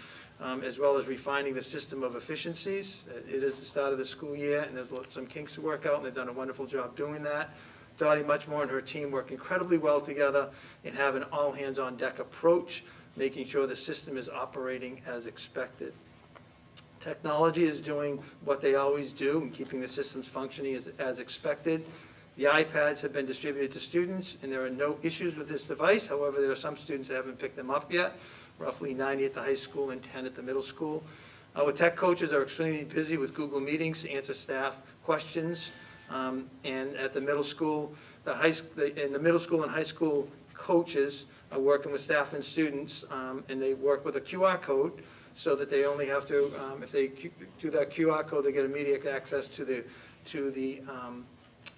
as well as refining the system of efficiencies. It is the start of the school year, and there's some kinks to work out, and they've done a wonderful job doing that. Dottie Muchmore and her team work incredibly well together and have an all-hands-on-deck approach, making sure the system is operating as expected. Technology is doing what they always do and keeping the systems functioning as expected. The iPads have been distributed to students, and there are no issues with this device. However, there are some students that haven't picked them up yet, roughly 90 at the high school and 10 at the middle school. Our tech coaches are extremely busy with Google Meetings to answer staff questions. And at the middle school, in the middle school and high school coaches are working with staff and students, and they work with a QR code so that they only have to, if they do that QR code, they get immediate access to the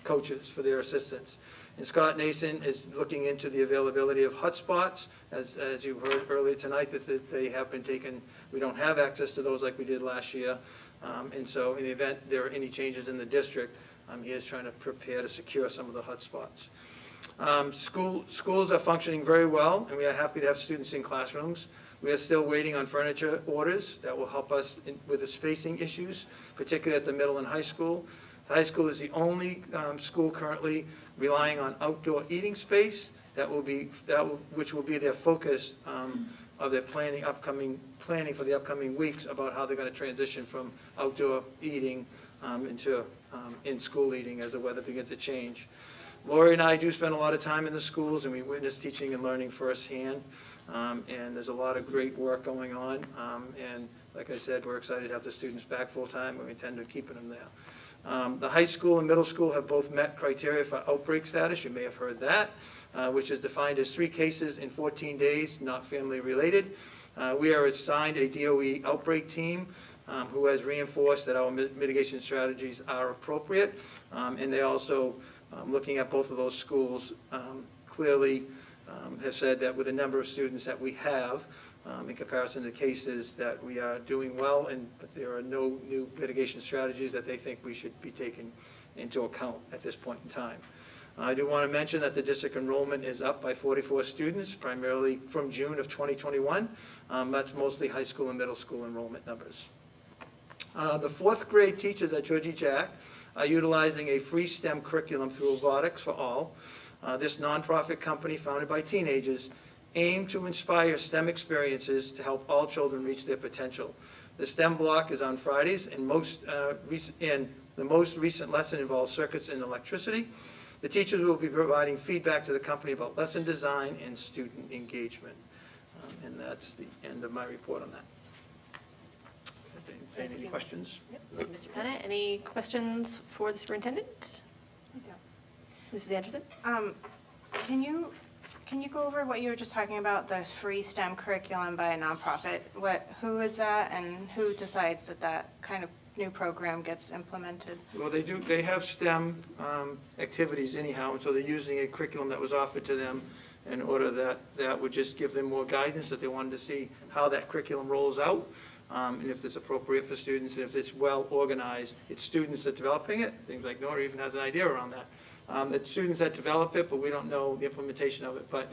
coaches for their assistance. And Scott Nason is looking into the availability of hotspots, as you heard earlier tonight, that they have been taken. We don't have access to those like we did last year. And so in the event there are any changes in the district, he is trying to prepare to secure some of the hotspots. Schools are functioning very well, and we are happy to have students in classrooms. We are still waiting on furniture orders that will help us with the spacing issues, particularly at the middle and high school. The high school is the only school currently relying on outdoor eating space, which will be their focus of their planning for the upcoming weeks about how they're going to transition from outdoor eating into in-school eating as the weather begins to change. Lori and I do spend a lot of time in the schools, and we witness teaching and learning firsthand. And there's a lot of great work going on. And like I said, we're excited to have the students back full-time, and we intend on keeping them there. The high school and middle school have both met criteria for outbreak status. You may have heard that, which is defined as 3 cases in 14 days, not family-related. We are assigned a DOE outbreak team who has reinforced that our mitigation strategies are appropriate. And they also, looking at both of those schools, clearly have said that with the number of students that we have, in comparison to cases, that we are doing well, but there are no new mitigation strategies that they think we should be taking into account at this point in time. I do want to mention that the district enrollment is up by 44 students, primarily from June of 2021. That's mostly high school and middle school enrollment numbers. The 4th grade teachers at Georgie Jack are utilizing a free STEM curriculum through Robotics for All. This nonprofit company, founded by teenagers, aim to inspire STEM experiences to help all children reach their potential. The STEM block is on Fridays, and the most recent lesson involves circuits and electricity. The teachers will be providing feedback to the company about lesson design and student engagement. And that's the end of my report on that. Any questions? Yep. Mr. Penna, any questions for the superintendent? Mrs. Anderson? Can you go over what you were just talking about, the free STEM curriculum by a nonprofit? Who is that, and who decides that kind of new program gets implemented? Well, they have STEM activities anyhow, and so they're using a curriculum that was offered to them in order that would just give them more guidance, that they wanted to see how that curriculum rolls out, and if it's appropriate for students, and if it's well organized. It's students that are developing it. Things like Nora even has an idea around that. It's students that develop it, but we don't know the implementation of it. But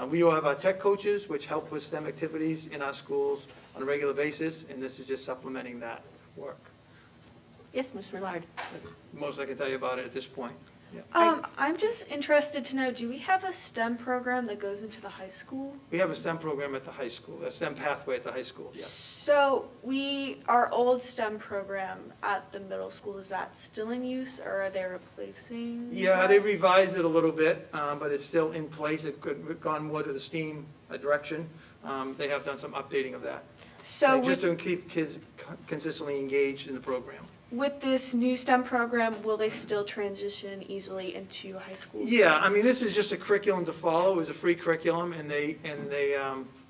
we do have our tech coaches, which help with STEM activities in our schools on a regular basis, and this is just supplementing that work. Yes, Mr. Millard. That's most I can tell you about it at this point. Yeah. I'm just interested to know, do we have a STEM program that goes into the high school? We have a STEM program at the high school, a STEM pathway at the high school, yes. So our old STEM program at the middle school, is that still in use, or are they replacing? Yeah, they've revised it a little bit, but it's still in place. They've gone more to the STEAM direction. They have done some updating of that. So just to keep kids consistently engaged in the program. with this new STEM program, will they still transition easily into high school? Yeah, I mean, this is just a curriculum to follow. It was a free curriculum, and they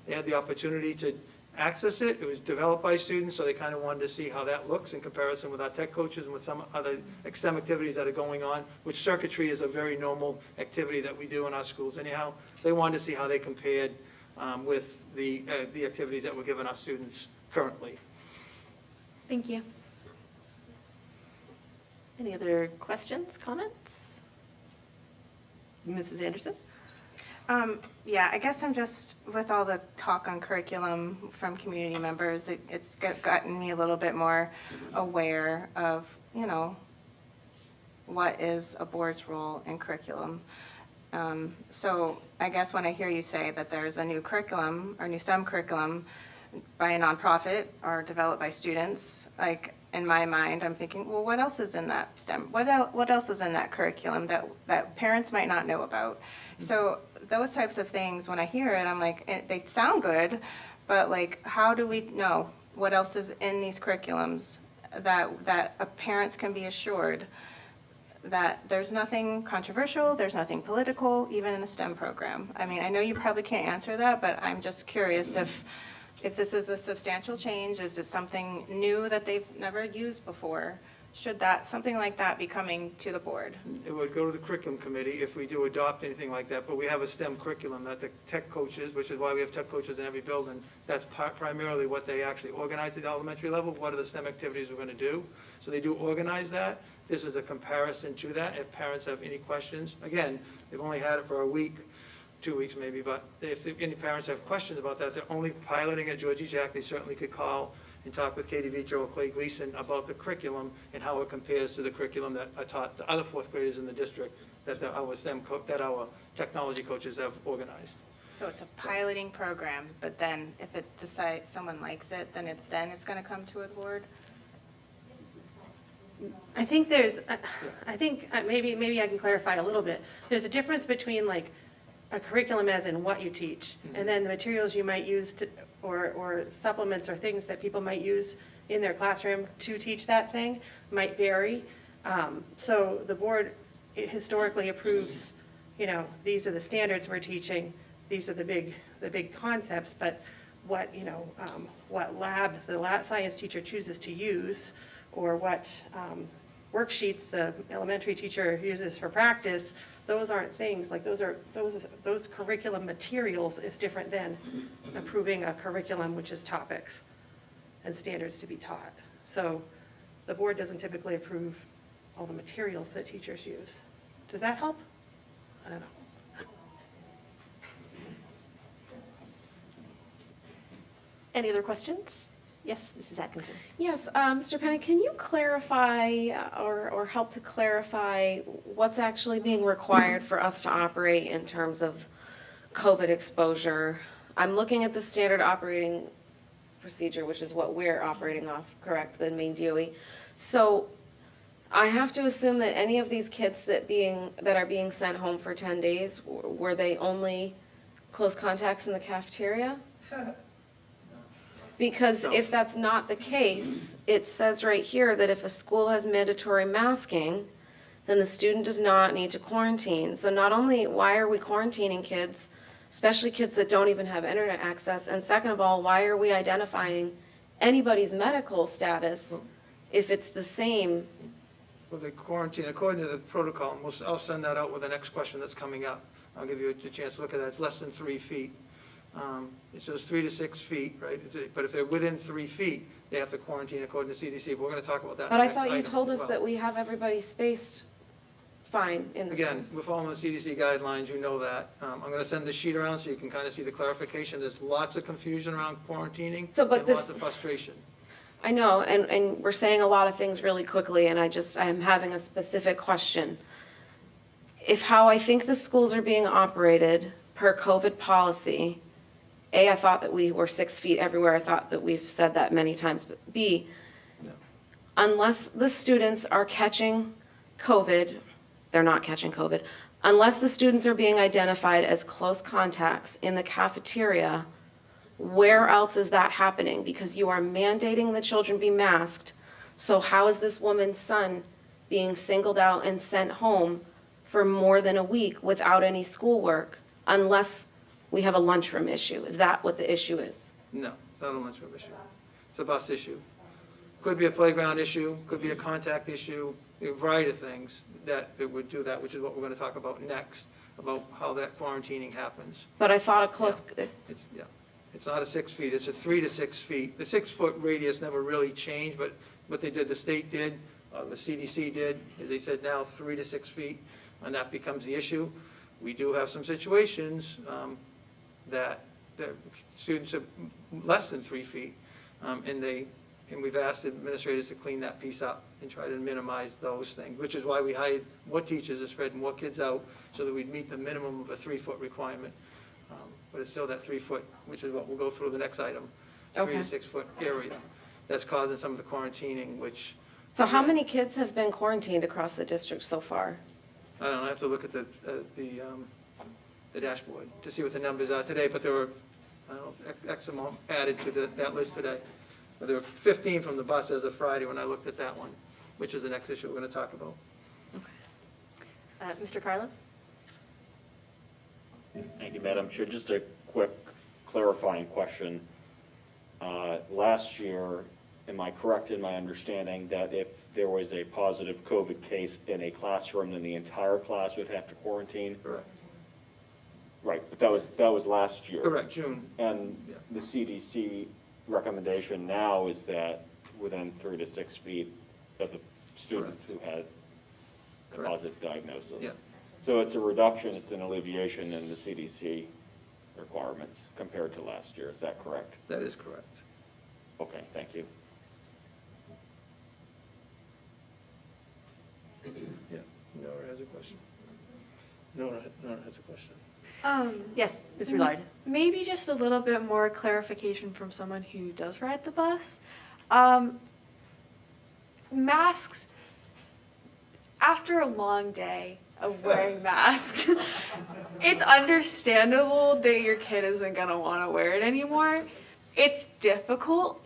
had the opportunity to access it. It was developed by students, so they kind of wanted to see how that looks in comparison with our tech coaches and with some other STEM activities that are going on, which circuitry is a very normal activity that we do in our schools anyhow. So they wanted to see how they compared with the activities that we're giving our students currently. Thank you. Any other questions, comments? Mrs. Anderson? Yeah, I guess I'm just, with all the talk on curriculum from community members, it's gotten me a little bit more aware of, you know, what is a board's role in curriculum. So I guess when I hear you say that there's a new curriculum or new STEM curriculum by a nonprofit or developed by students, like in my mind, I'm thinking, well, what else is in that STEM? What else is in that curriculum that parents might not know about? So those types of things, when I hear it, I'm like, they sound good, but like, how do we know what else is in these curriculums that parents can be assured that there's nothing controversial, there's nothing political, even in a STEM program? I mean, I know you probably can't answer that, but I'm just curious if this is a substantial change, is this something new that they've never used before? Should something like that be coming to the board? It would go to the curriculum committee if we do adopt anything like that, but we have a STEM curriculum that the tech coaches, which is why we have tech coaches in every building, that's primarily what they actually organize at the elementary level. What are the STEM activities we're going to do? So they do organize that. This is a comparison to that. If parents have any questions, again, they've only had it for a week, 2 weeks maybe, but if any parents have questions about that, they're only piloting at Georgie Jack, they certainly could call and talk with Katie Vitro or Clay Gleason about the curriculum and how it compares to the curriculum that I taught the other fourth graders in the district that our technology coaches have organized. So it's a piloting program, but then if it decides, someone likes it, then it's going to come to a board? I think maybe I can clarify a little bit. There's a difference between like a curriculum as in what you teach, and then the materials you might use to, or supplements or things that people might use in their classroom to teach that thing might vary. So the board historically approves, these are the standards we're teaching, these are the big concepts, but what lab the lab science teacher chooses to use, or what worksheets the elementary teacher uses for practice, those aren't things, like those curriculum materials is different than approving a curriculum, which is topics and standards to be taught. So the board doesn't typically approve all the materials that teachers use. Does that help? I don't know. Any other questions? Yes, Mrs. Atkinson. Yes, Mr. Penny, can you clarify or help to clarify what's actually being required for us to operate in terms of COVID exposure? I'm looking at the standard operating procedure, which is what we're operating off, correct, the main DOE. So I have to assume that any of these kids that are being sent home for 10 days, were they only close contacts in the cafeteria? Because if that's not the case, it says right here that if a school has mandatory masking, then the student does not need to quarantine. So not only why are we quarantining kids, especially kids that don't even have internet access, and second of all, why are we identifying anybody's medical status if it's the same? Well, the quarantine, according to the protocol, and I'll send that out with the next question that's coming up. I'll give you a chance to look at that. It's less than 3 feet. It says 3 to 6 feet, right? But if they're within 3 feet, they have to quarantine according to CDC, but we're going to talk about that. But I thought you told us that we have everybody spaced fine in the Again, schools. we're following the CDC guidelines, you know that. I'm going to send the sheet around so you can kind of see the clarification. There's lots of confusion around quarantining and lots of frustration. I know, and we're saying a lot of things really quickly, and I'm having a specific question. If how I think the schools are being operated per COVID policy, A, I thought that we were 6 feet everywhere. I thought that we've said that many times. But B, unless the students are catching COVID, they're not catching COVID. Unless the students are being identified as close contacts in the cafeteria, where else is that happening? Because you are mandating the children be masked. So how is this woman's son being singled out and sent home for more than a week without any schoolwork unless we have a lunchroom issue? Is that what the issue is? No, it's not a lunchroom issue. It's a bus issue. Could be a playground issue, could be a contact issue, a variety of things that would do that, which is what we're going to talk about next, about how that quarantining happens. But I thought a close... It's not a 6 feet, it's a 3 to 6 feet. The 6-foot radius never really changed, but what they did, the state did, the CDC did, is they said now 3 to 6 feet, and that becomes the issue. We do have some situations that the students are less than 3 feet, and we've asked administrators to clean that piece up and try to minimize those things, which is why we hired more teachers to spread more kids out so that we'd meet the minimum of a 3-foot requirement. But it's still that 3 foot, which is what we'll go through the next item, 3 to 6 foot area. That's causing some of the quarantining, which. So how many kids have been quarantined across the district so far? I don't know, I have to look at the dashboard to see what the numbers are today, but there were, I don't know, X amount added to that list today. But there were 15 from the bus as of Friday when I looked at that one, which is the next issue we're going to talk about. Mr. Carlo? Thank you, Madam Chair. Just a quick clarifying question. Last year, am I correct in my understanding that if there was a positive COVID case in a classroom, then the entire class would have to quarantine? Correct. Right, but that was last year. Correct, June. And the CDC recommendation now is that within 3 to 6 feet of the student who had a positive diagnosis. Yeah. So it's a reduction, it's an alleviation in the CDC requirements compared to last year. Is that correct? That is correct. Okay, thank you. Yeah, Nora has a question. Nora has a question. Yes, Ms. Roulard. Maybe just a little bit more clarification from someone who does ride the bus. Masks, after a long day of wearing masks, it's understandable that your kid isn't gonna wanna wear it anymore. It's difficult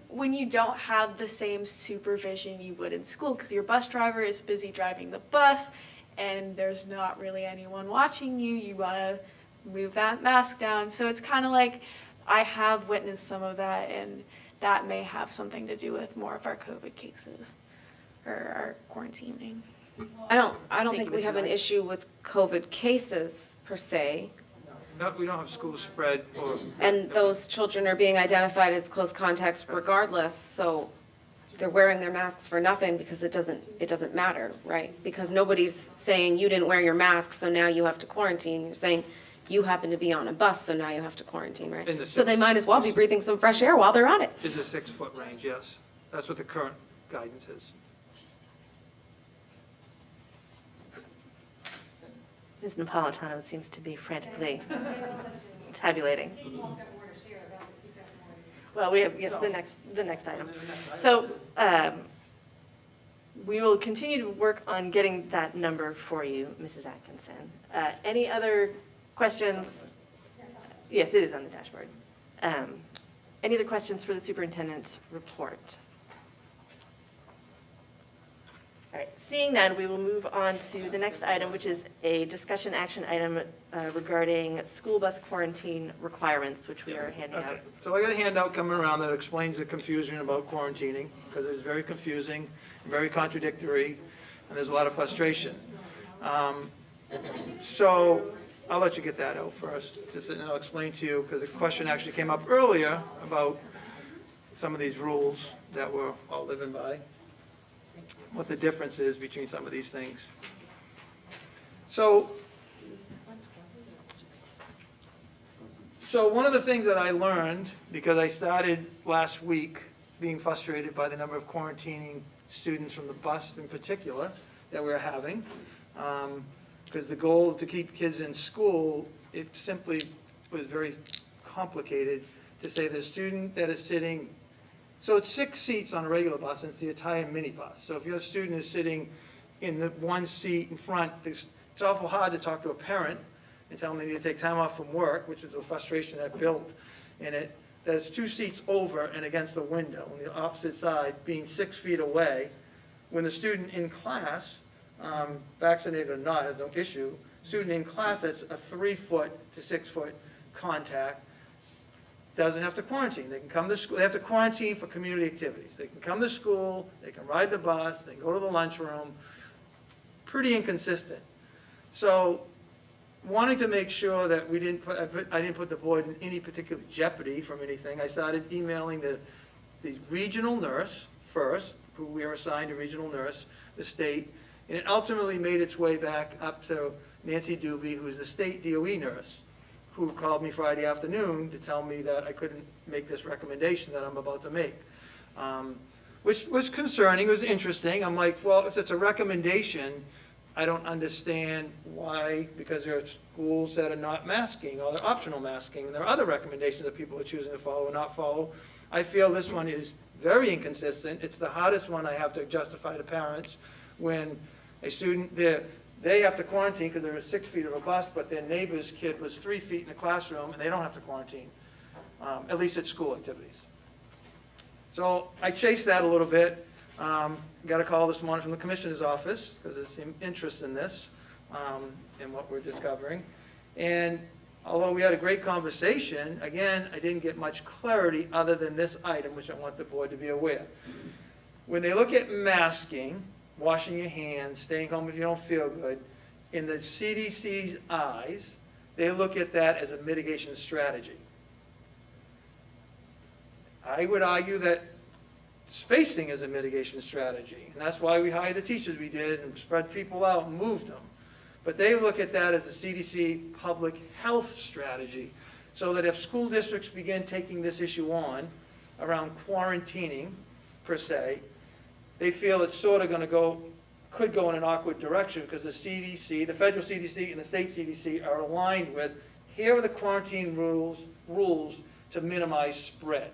when you don't have the same supervision you would in school, because your bus driver is busy driving the bus and there's not really anyone watching you. You wanna move that mask down. So it's kind of like, I have witnessed some of that, and that may have something to do with more of our COVID cases or our quarantining. I don't think we have an issue with COVID cases per se, No, we don't have school spread or. and those children are being identified as close contacts regardless, so they're wearing their masks for nothing because it doesn't matter, right? Because nobody's saying you didn't wear your mask, so now you have to quarantine. You're saying you happen to be on a bus, so now you have to quarantine, In right? the So they six- might as well be breathing some fresh air while they're at it. Is a 6-foot range, yes. That's what the current guidance is. Ms. Napolitano seems to be frantically tabulating. Well, we have, yes, the next item. So we will continue to work on getting that number for you, Mrs. Atkinson. Any other questions? Yes, it is on the dashboard. Any other questions for the superintendent's report? All right, seeing none, we will move on to the next item, which is a discussion action item regarding school bus quarantine requirements, which we are handing out. Okay, so I got a handout coming around that explains the confusion about quarantining, because it's very confusing, very contradictory, and there's a lot of frustration. So I'll let you get that out first, just and I'll explain to you, because the question actually came up earlier about some of these rules that we're all living by, what the difference is between some of these things. So one of the things that I learned, because I started last week being frustrated by the number of quarantining students from the bus in particular that we're having, because the goal to keep kids in school, it simply was very complicated to say the student that is sitting, so it's 6 seats on a regular bus, and it's the entire minibus. So if your student is sitting in the one seat in front, it's awful hard to talk to a parent and tell them they need to take time off from work, which is the frustration that built in it. There's 2 seats over and against the window, on the opposite side, being 6 feet away. When the student in class, vaccinated or not, has no issue, student in class that's a 3-foot to 6-foot contact, doesn't have to quarantine. They can come to school, they have to quarantine for community activities. They can come to school, they can ride the bus, they can go to the lunchroom. Pretty inconsistent. So wanting to make sure that we didn't I didn't put the board in any particular jeopardy from anything, I started emailing the regional nurse first, who we are assigned a regional nurse, the state, and it ultimately made its way back up to Nancy Doobie, who's the state DOE nurse, who called me Friday afternoon to tell me that I couldn't make this recommendation that I'm about to make, which was concerning. It was interesting. I'm like, well, if it's a recommendation, I don't understand why, because there are schools that are not masking, or they're optional masking, and there are other recommendations that people are choosing to follow or not follow. I feel this one is very inconsistent. It's the hardest one I have to justify to parents when a student, they have to quarantine because they're 6 feet of a bus, but their neighbor's kid was 3 feet in the classroom, and they don't have to quarantine, at least at school activities. So I chased that a little bit. Got a call this morning from the commissioner's office, because there's some interest in this, and what we're discovering. And although we had a great conversation, again, I didn't get much clarity other than this item, which I want the board to be aware. When they look at masking, washing your hands, staying home if you don't feel good, in the CDC's eyes, they look at that as a mitigation strategy. I would argue that spacing is a mitigation strategy, and that's why we hired the teachers we did and spread people out and moved them. But they look at that as a CDC public health strategy, so that if school districts begin taking this issue on around quarantining, per se, they feel it's sort of going to go could go in an awkward direction because the CDC, the federal CDC and the state CDC are aligned with, here are the quarantine rules to minimize spread.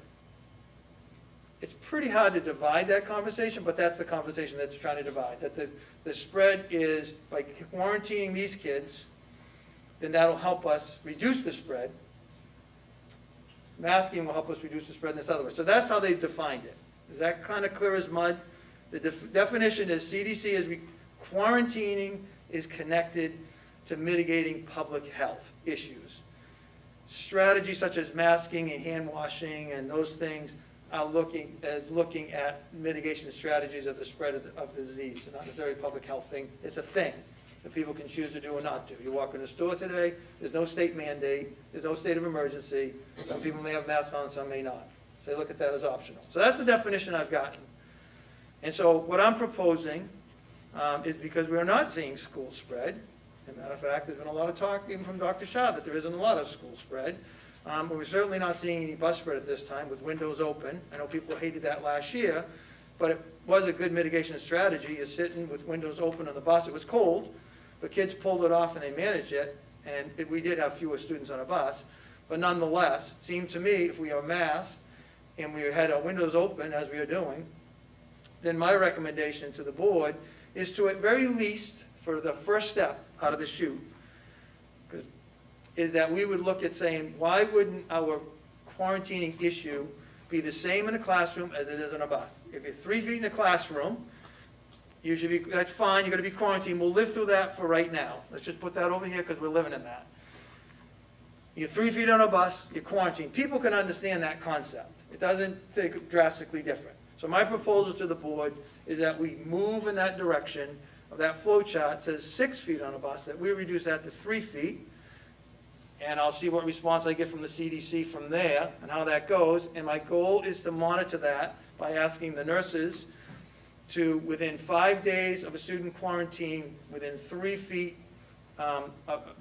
It's pretty hard to divide that conversation, but that's the conversation that they're trying to divide, that the spread is by quarantining these kids, then that'll help us reduce the spread. Masking will help us reduce the spread in this other way. So that's how they defined it. Is that kind of clear as mud? The definition is CDC is quarantining is connected to mitigating public health issues. Strategies such as masking and hand washing and those things are looking at mitigation strategies of the spread of the disease. It's not necessarily a public health thing. It's a thing that people can choose to do or not do. You walk in the store today, there's no state mandate, there's no state of emergency. Some people may have masks on, some may not. So they look at that as optional. So that's the definition I've gotten. And so what I'm proposing is, because we are not seeing school spread, as a matter of fact, there's been a lot of talk even from Dr. Shah that there isn't a lot of school spread. We're certainly not seeing any bus spread at this time with windows open. I know people hated that last year, but it was a good mitigation strategy, is sitting with windows open on the bus. It was cold, but kids pulled it off and they managed it, and we did have fewer students on a bus. But nonetheless, it seemed to me if we are masked and we had our windows open, as we are doing, then my recommendation to the board is to, at very least, for the first step out of the chute, is that we would look at saying, why wouldn't our quarantining issue be the same in a classroom as it is on a bus? If you're 3 feet in a classroom, you should be, that's fine, you're going to be quarantined. We'll live through that for right now. Let's just put that over here because we're living in that. You're 3 feet on a bus, you're quarantined. People can understand that concept. It doesn't take drastically different. So my proposal to the board is that we move in that direction of that flow chart. Says 6 feet on a bus, that we reduce that to 3 feet. And I'll see what response I get from the CDC from there and how that goes. And my goal is to monitor that by asking the nurses to, within 5 days of a student quarantine, within 3 feet,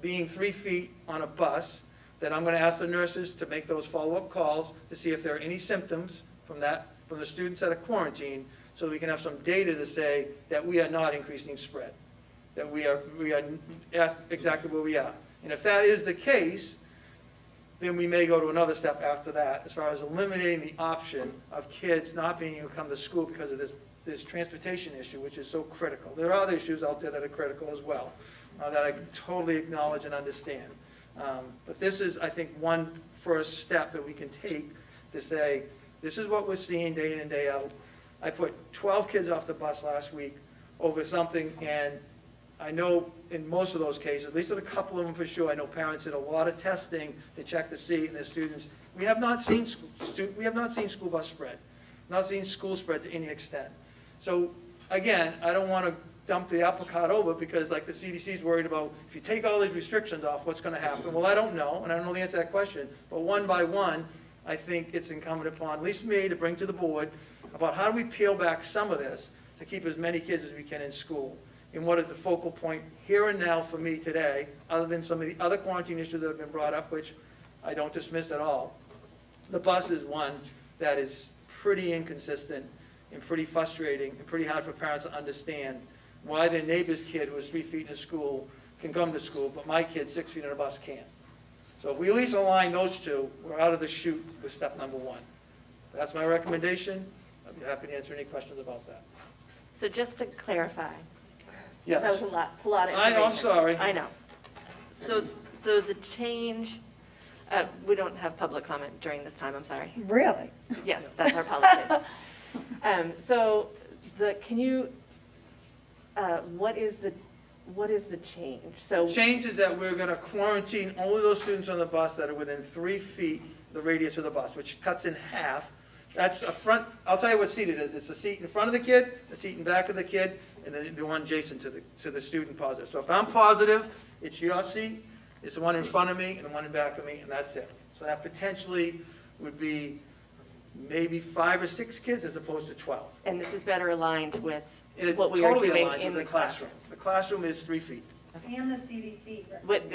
being 3 feet on a bus, then I'm going to ask the nurses to make those follow-up calls to see if there are any symptoms from the students that are quarantined, so we can have some data to say that we are not increasing spread, that we are at exactly where we are. And if that is the case, then we may go to another step after that, as far as eliminating the option of kids not being able to come to school because of this transportation issue, which is so critical. There are other issues out there that are critical as well, that I totally acknowledge and understand. But this is, I think, one first step that we can take to say, this is what we're seeing day in and day out. I put 12 kids off the bus last week over something, and I know in most of those cases, at least in a couple of them for sure, I know parents did a lot of testing to check to see in their students. We have not seen school bus spread, not seen school spread to any extent. So again, I don't want to dump the apple cart over, because like the CDC is worried about, if you take all these restrictions off, what's going to happen? Well, I don't know, and I don't know the answer to that question. But one by one, I think it's incumbent upon, at least me, to bring to the board about how do we peel back some of this to keep as many kids as we can in school. And what is the focal point here and now for me today, other than some of the other quarantine issues that have been brought up, which I don't dismiss at all. The bus is one that is pretty inconsistent and pretty frustrating and pretty hard for parents to understand why their neighbor's kid who is 3 feet in a school can come to school, but my kid 6 feet in a bus can't. So if we at least align those two, we're out of the chute with step number one. That's my recommendation. I'd be happy to answer any questions about that. So just to clarify. Yes. That was a lot of information. I know, I'm sorry. I know. So the change, we don't have public comment during this time, I'm sorry. Really? Yes, that's our policy. So can you, what is the change? So Change is that we're going to quarantine only those students on the bus that are within 3 feet the radius of the bus, which cuts in half. That's a front, I'll tell you what seat it is. It's the seat in front of the kid, the seat in back of the kid, and then the one adjacent to the student positive. So if I'm positive, it's your seat, it's the one in front of me and the one in back of me, and that's it. So that potentially would be maybe 5 or 6 kids as opposed to 12. And this is better aligned with It what we are totally doing aligns in with the classroom. The classroom is 3 feet. And the CDC. But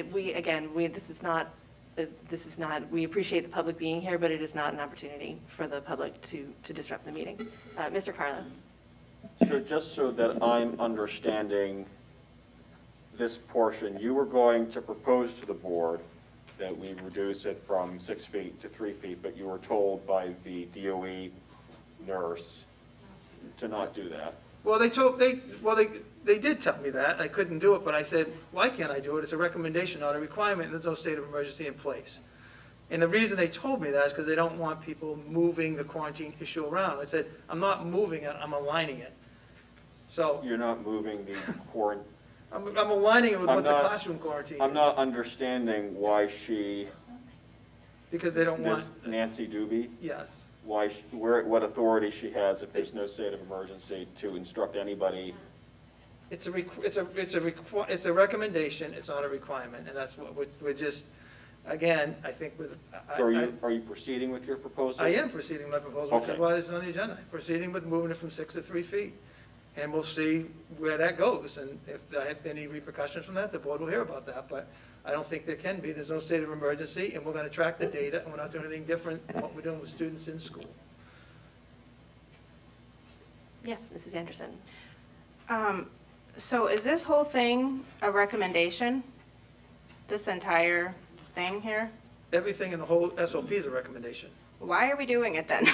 this is not, we appreciate the public being here, but it is not an opportunity for the public to disrupt the meeting. Mr. Carlin? So just so that I'm understanding this portion, you were going to propose to the board that we reduce it from 6 feet to 3 feet, but you were told by the DOE nurse to not do that. Well, they did tell me that. I couldn't do it, but I said, why can't I do it? It's a recommendation, not a requirement, and there's no state of emergency in place. And the reason they told me that is because they don't want people moving the quarantine issue around. I said, I'm not moving it, I'm aligning it. So, You're not moving the quarantine. I'm aligning it with I'm what the not- classroom quarantine I'm is. not understanding why she, Because they don't want, this Nancy Doobie, yes. why, what authority she has if there's no state of emergency to instruct anybody. It's a recommendation, it's not a requirement, and that's what we're just, again, I think with. So are you proceeding with your proposal? I am proceeding with my proposal, which is Okay. why this is on the agenda. Proceeding with moving it from 6 to 3 feet. And we'll see where that goes, and if I have any repercussions from that, the board will hear about that, but I don't think there can be. There's no state of emergency, and we're gonna track the data, and we're not doing anything different than what we're doing with students in school. Yes, Mrs. Anderson. So is this whole thing a recommendation? This entire thing here? Everything in the whole SOP is a recommendation. Why are we doing it then?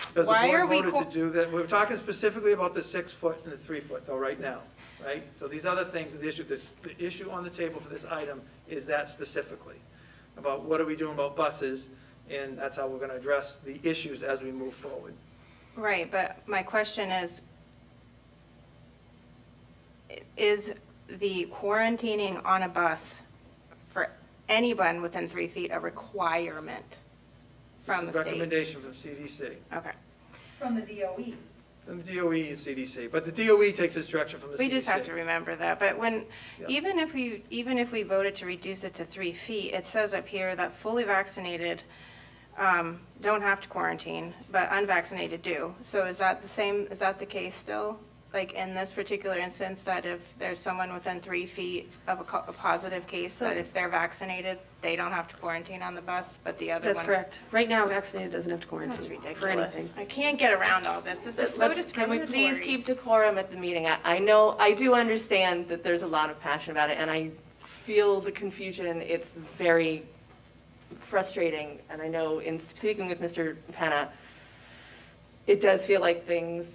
Because the Why are we board voted to do that. We're talking specifically about the 6 foot and the 3 foot though, right now, right? So these other things, the issue on the table for this item is that specifically, about what are we doing about buses, and that's how we're gonna address the issues as we move forward. Right, but my question is the quarantining on a bus for anyone within 3 feet a requirement from the It's a state? recommendation from CDC, Okay. From the DOE. from the DOE and CDC, but the DOE takes its direction from the CDC. We just have to remember that, but Yeah. even if we voted to reduce it to 3 feet, it says up here that fully vaccinated don't have to quarantine, but unvaccinated do. So is that the case still? Like in this particular instance, that if there's someone within 3 feet of a positive case, that if they're vaccinated, they don't have to quarantine on the bus, but the other one? That's correct. Right now, vaccinated doesn't have to quarantine. That's For ridiculous. anything. I can't get around all this. This is so Can we discriminatory. please keep decorum at the meeting? I know, I do understand that there's a lot of passion about it, and I feel the confusion. It's very frustrating, and I know in speaking with Mr. Penna, it does feel like things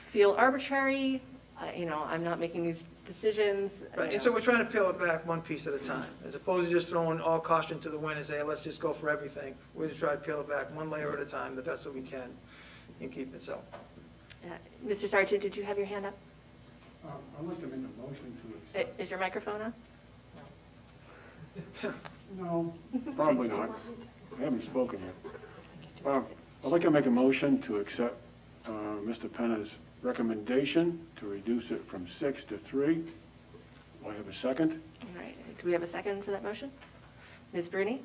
feel arbitrary. I'm not making these decisions. Right, and so we're trying to peel it back one piece at a time, as opposed to just throwing all caution to the wind and say, let's just go for everything. We're just trying to peel it back one layer at a time, the best that we can, and keep it so. Mr. Sargent, did you have your hand up? I'd like to make a motion to accept. Is your microphone on? No, probably not. I haven't spoken yet. I'd like to make a motion to accept Mr. Penna's recommendation to reduce it from 6 to 3. Do I have a second? All right, do we have a second for that motion? Ms. Bruni?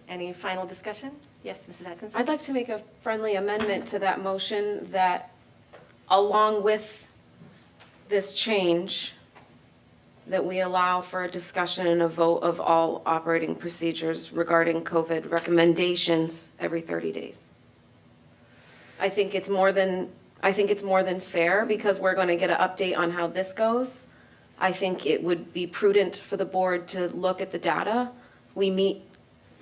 Any final discussion? Yes, Mrs. Atkinson? I'd like to make a friendly amendment to that motion that, along with this change, that we allow for a discussion and a vote of all operating procedures regarding COVID recommendations every 30 days. I think it's more than fair, because we're going to get an update on how this goes. I think it would be prudent for the board to look at the data. We meet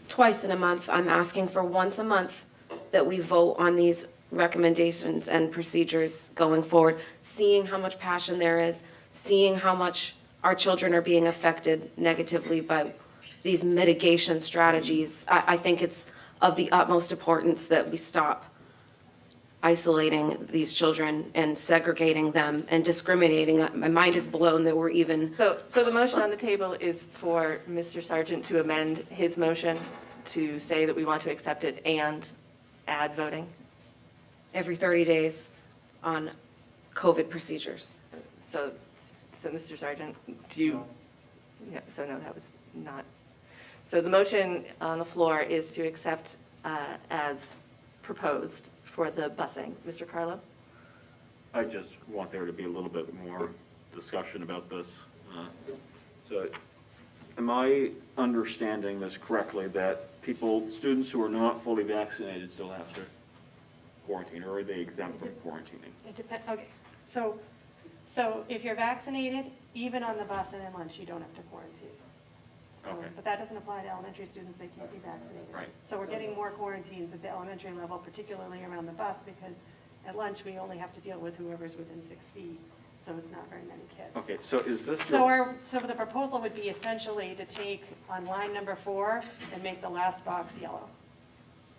twice in a month. I'm asking for once a month that we vote on these recommendations and procedures going forward, seeing how much passion there is, seeing how much our children are being affected negatively by these mitigation strategies. I think it's of the utmost importance that we stop isolating these children and segregating them and discriminating. My mind is blown that we're even. So the motion on the table is for Mr. Sargent to amend his motion to say that we want to accept it and add voting? Every 30 days on COVID procedures. So Mr. Sargent, do you, yeah, so no, that was not. So the motion on the floor is to accept as proposed for the busing. Mr. Carlo? I just want there to be a little bit more discussion about this. So am I understanding this correctly, that students who are not fully vaccinated still have to quarantine, or are they exempt from quarantining? It depends, okay. So if you're vaccinated, even on the bus and in lunch, you don't have to quarantine. So- Okay. But that doesn't apply to elementary students, they can't be vaccinated. Right. So we're getting more quarantines at the elementary level, particularly around the bus, because at lunch, we only have to deal with whoever's within 6 feet, so it's not very many kids. Okay, so is this So your, so the proposal would be essentially to take on line number 4 and make the last box yellow.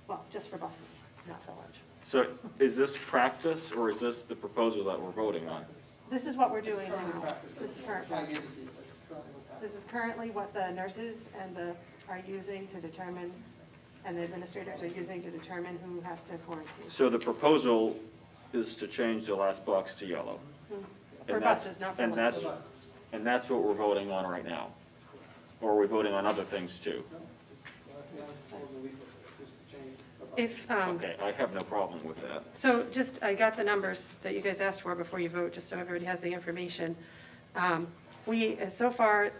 Well, just for buses, not for lunch. so is this practice, or is this the proposal that we're voting on? This is what we're doing now. This is current practice. This is currently what the nurses are using to determine, and the administrators are using to determine who has to quarantine. So the proposal is to change the last box to yellow? For And that's- buses, not for and lunch. And that's what we're voting on right now? Or are we voting on other things too? If, Okay, I have no problem with that. So just, I got the numbers that you guys asked for before you vote, just so everybody has the information. So far,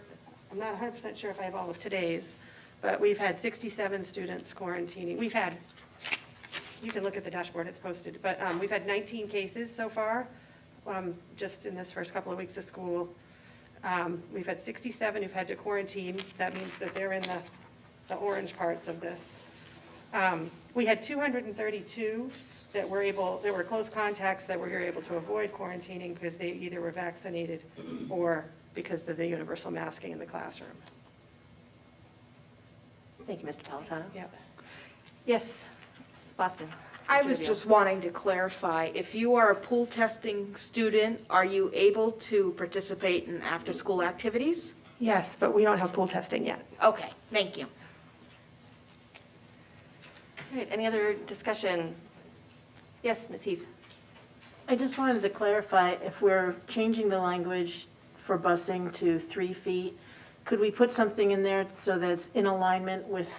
I'm not 100% sure if I have all of today's, but we've had 67 students quarantining. You can look at the dashboard, it's posted, but we've had 19 cases so far, just in this first couple of weeks of school. We've had 67 who've had to quarantine. That means that they're in the orange parts of this. We had 232 that were close contacts that were able to avoid quarantining because they either were vaccinated or because of the universal masking in the classroom. Thank you, Mr. Palatano. Yep. Yes, Boston. I was just wanting to clarify, if you are a pool testing student, are you able to participate in after-school activities? Yes, but we don't have pool testing yet. Okay, thank you. All right, any other discussion? Yes, Ms. Heath. I just wanted to clarify, if we're changing the language for busing to 3 feet, could we put something in there so that it's in alignment with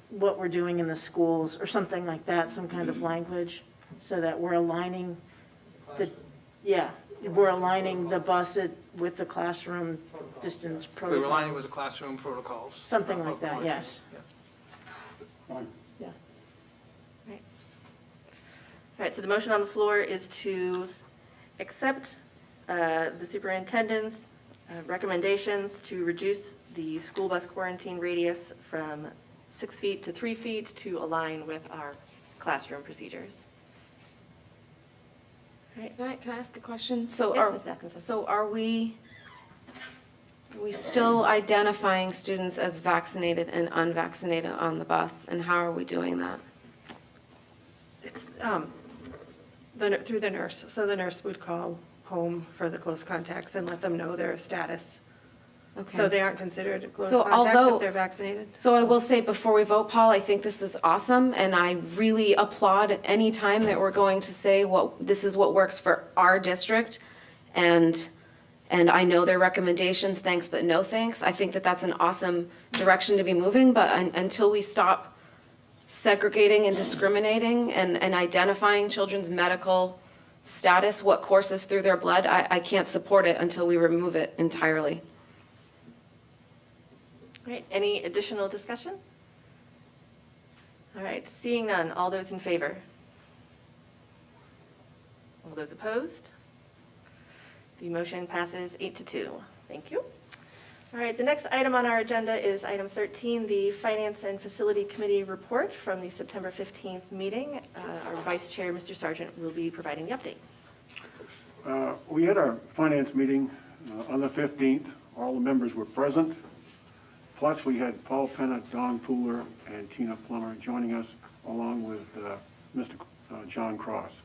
what we're doing in the schools, or something like that, some kind of language, so that we're aligning we're aligning the bus with the classroom distance protocols. We're aligning with the classroom protocols. Something like that, yes. Fine. Yeah. All right, so the motion on the floor is to accept the superintendent's recommendations to reduce the school bus quarantine radius from 6 feet to 3 feet to align with our classroom procedures. All right. Can I ask a question? So Yes, are, Ms. Atkinson. so are we still identifying students as vaccinated and unvaccinated on the bus? And how are we doing that? It's through the nurse. So the nurse would call home for the close contacts and let them know their status. Okay. So they aren't considered close So contacts although- if they're vaccinated? So I will say before we vote, Paul, I think this is awesome, and I really applaud any time that we're going to say this is what works for our district, and I know their recommendations, thanks but no thanks. I think that that's an awesome direction to be moving, but until we stop segregating and discriminating and identifying children's medical status, what courses through their blood, I can't support it until we remove it entirely. All right, any additional discussion? All right, seeing none, all those in favor? All those opposed? The motion passes 8-2. Thank you. All right, the next item on our agenda is item 13, the Finance and Facility Committee report from the September 15th meeting. Our Vice Chair, Mr. Sargent, will be providing the update. We had our finance meeting on the 15th. All the members were present. Plus, we had Paul Pennant, Don Pooler, and Tina Plummer joining us, along with Mr. John Cross.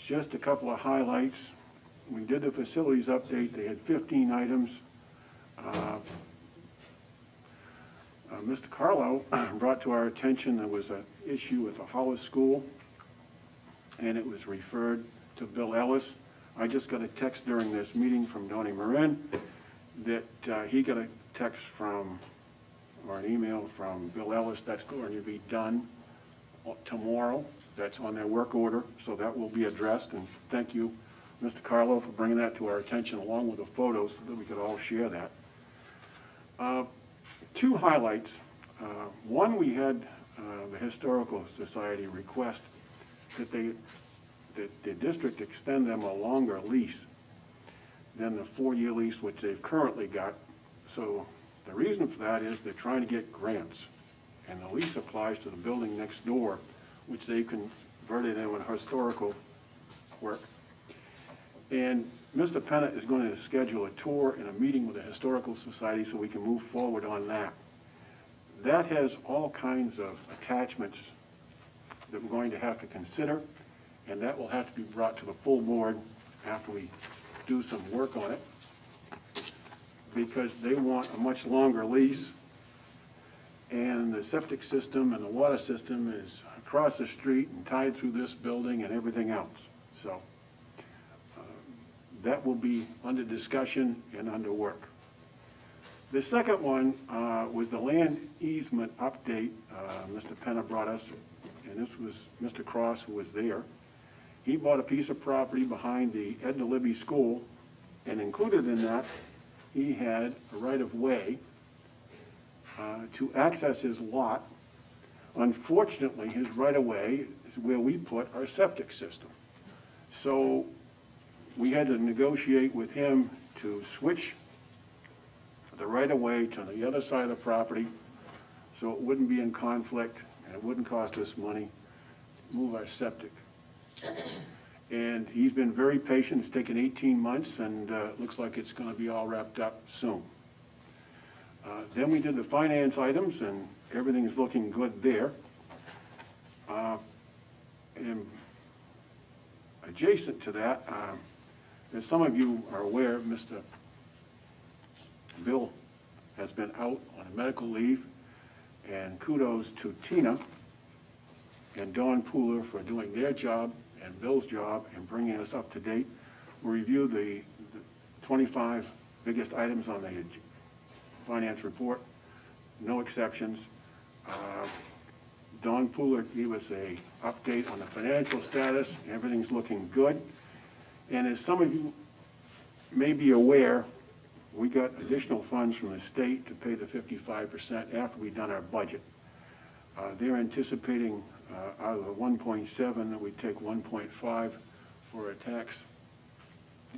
Just a couple of highlights. We did the facilities update. They had 15 items. Mr. Carlo brought to our attention there was an issue with the Hollis School, and it was referred to Bill Ellis. I just got a text during this meeting from Donnie Marin that he got a text from, or an email from Bill Ellis, that's going to be done tomorrow. That's on their work order, so that will be addressed. And thank you, Mr. Carlo, for bringing that to our attention, along with the photos, so that we could all share that. Two highlights. One, we had the Historical Society request that they that the district extend them a longer lease than the 4-year lease which they've currently got. So the reason for that is they're trying to get grants. And the lease applies to the building next door, which they converted into historical work. And Mr. Pennant is going to schedule a tour and a meeting with the Historical Society so we can move forward on that. That has all kinds of attachments that we're going to have to consider, and that will have to be brought to the full board after we do some work on it, because they want a much longer lease, and the septic system and the water system is across the street and tied through this building and everything else. So that will be under discussion and under work. The second one was the land easement update. Mr. Penna brought us, and this was Mr. Cross who was there. He bought a piece of property behind the Edna Libby School, and included in that, he had a right-of-way to access his lot. Unfortunately, his right-of-way is where we put our septic system. So we had to negotiate with him to switch the right-of-way to the other side of the property so it wouldn't be in conflict and it wouldn't cost us money, move our septic. And he's been very patient. It's taken 18 months, and looks like it's going to be all wrapped up soon. Then we did the finance items, and everything is looking good there. And adjacent to that, as some of you are aware, Mr. Bill has been out on a medical leave, and kudos to Tina and Dawn Pooler for doing their job and Bill's job and bringing us up to date. We reviewed the 25 biggest items on the finance report, no exceptions. Dawn Pooler gave us a update on the financial status. Everything's looking good. And as some of you may be aware, we got additional funds from the state to pay the 55% after we've done our budget. They're anticipating out of the 1.7 that we take 1.5 for a tax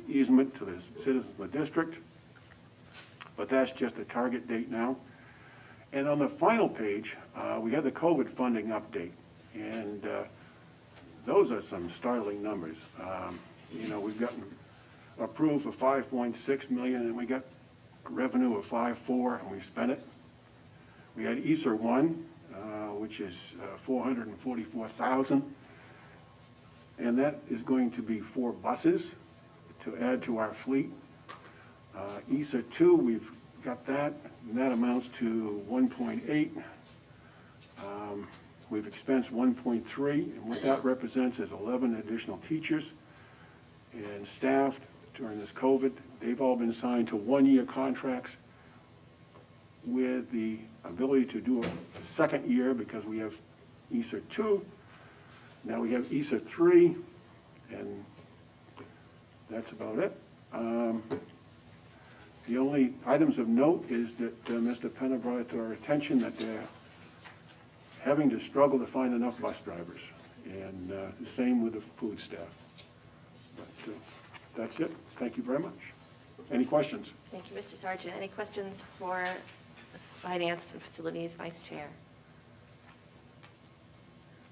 easement to the citizens of the district. But that's just a target date now. And on the final page, we had the COVID funding update. And those are some startling numbers. You know, we've gotten approved for $5.6 million, and we got revenue of $5.4, and we spent it. We had ESER 1, which is $444,000, and that is going to be 4 buses to add to our fleet. ESER 2, we've got that, and that amounts to 1.8. We've expensed 1.3, and what that represents is 11 additional teachers and staff during this COVID. They've all been signed to 1-year contracts with the ability to do a second year because we have ESER 2. Now we have ESER 3, and that's about it. The only items of note is that Mr. Penna brought it to our attention that they're having to struggle to find enough bus drivers, and the same with the food staff. But that's it. Thank you very much. Any questions? Thank you, Mr. Sargent. Any questions for Finance and Facilities Vice Chair?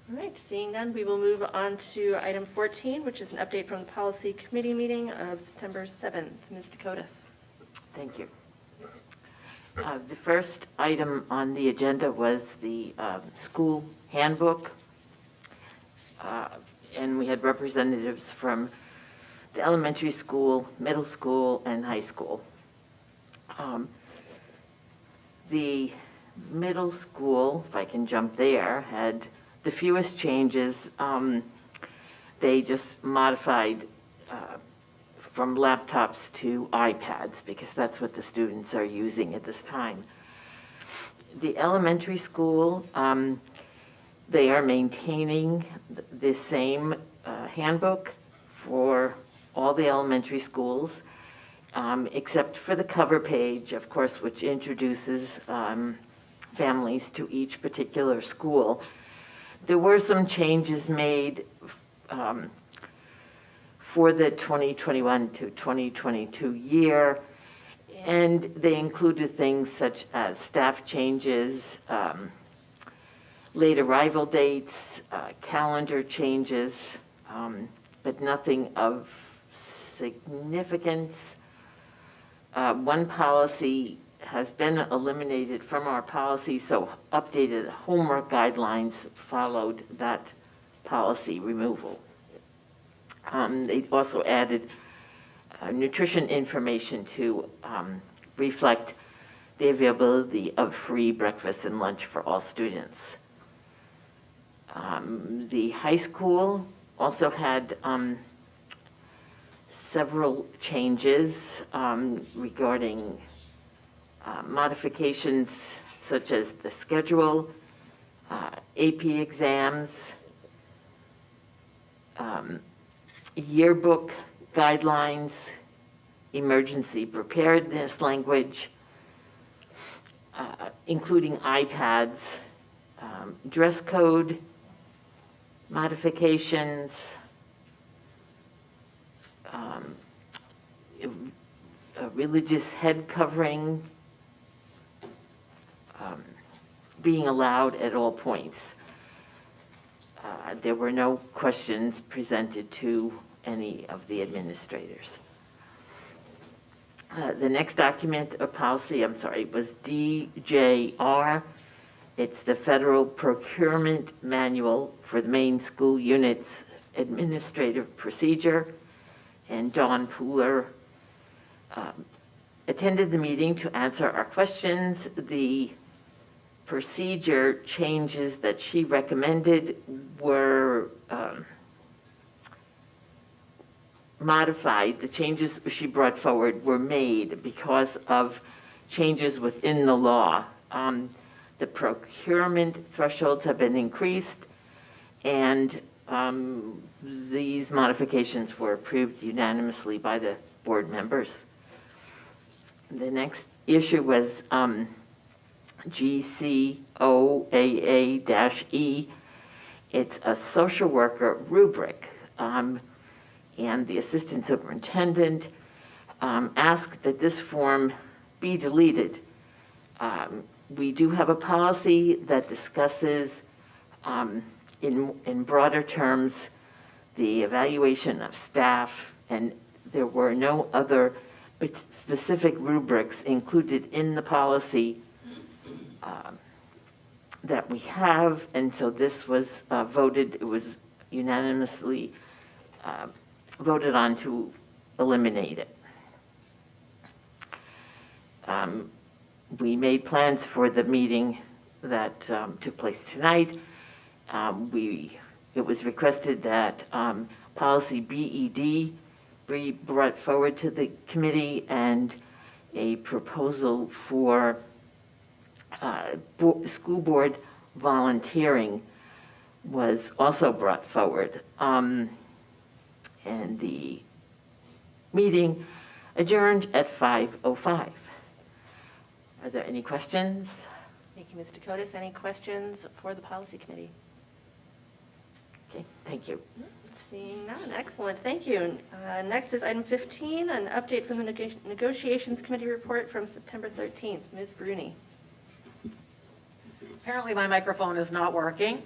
All right, seeing none, we will move on to item 14, which is an update from the Policy Committee meeting of September 7th. Ms. Dakotas. Thank you. The first item on the agenda was the school handbook, and we had representatives from the elementary school, middle school, and high school. The middle school, if I can jump there, had the fewest changes. They just modified from laptops to iPads because that's what the students are using at this time. The elementary school, they are maintaining the same handbook for all the elementary schools, except for the cover page, of course, which introduces families to each particular school. There were some changes made for the 2021 to 2022 year. And they included things such as staff changes, late arrival dates, calendar changes, but nothing of significance. One policy has been eliminated from our policy, so updated homework guidelines followed that policy removal. They also added nutrition information to reflect the availability of free breakfast and lunch for all students. The high school also had several changes regarding modifications such as the schedule, AP exams, yearbook guidelines, emergency preparedness language, including iPads, dress code modifications, a religious head covering being allowed at all points. There were no questions presented to any of the administrators. The next document or policy, was DJR. It's the Federal Procurement Manual for the main school unit's administrative procedure. And Dawn Pooler attended the meeting to answer our questions. The procedure changes that she recommended were modified. The changes she brought forward were made because of changes within the law. The procurement thresholds have been increased, and these modifications were approved unanimously by the board members. The next issue was GCOAA-E. It's a social worker rubric, and the assistant superintendent asked that this form be deleted. We do have a policy that discusses in broader terms the evaluation of staff, and there were no other specific rubrics included in the policy that we have, and so this was voted, it was unanimously voted on to eliminate it. We made plans for the meeting that took place tonight. It was requested that policy BED be brought forward to the committee, and a proposal for school board volunteering was also brought forward. And the meeting adjourned at 5:05. Are there any questions? Thank you, Ms. Dakotas. Any questions for the policy committee? Okay, thank you. Seeing none, excellent, thank you. Next is item 15, an update from the negotiations committee report from September 13th. Ms. Bruni. Apparently my microphone is not working.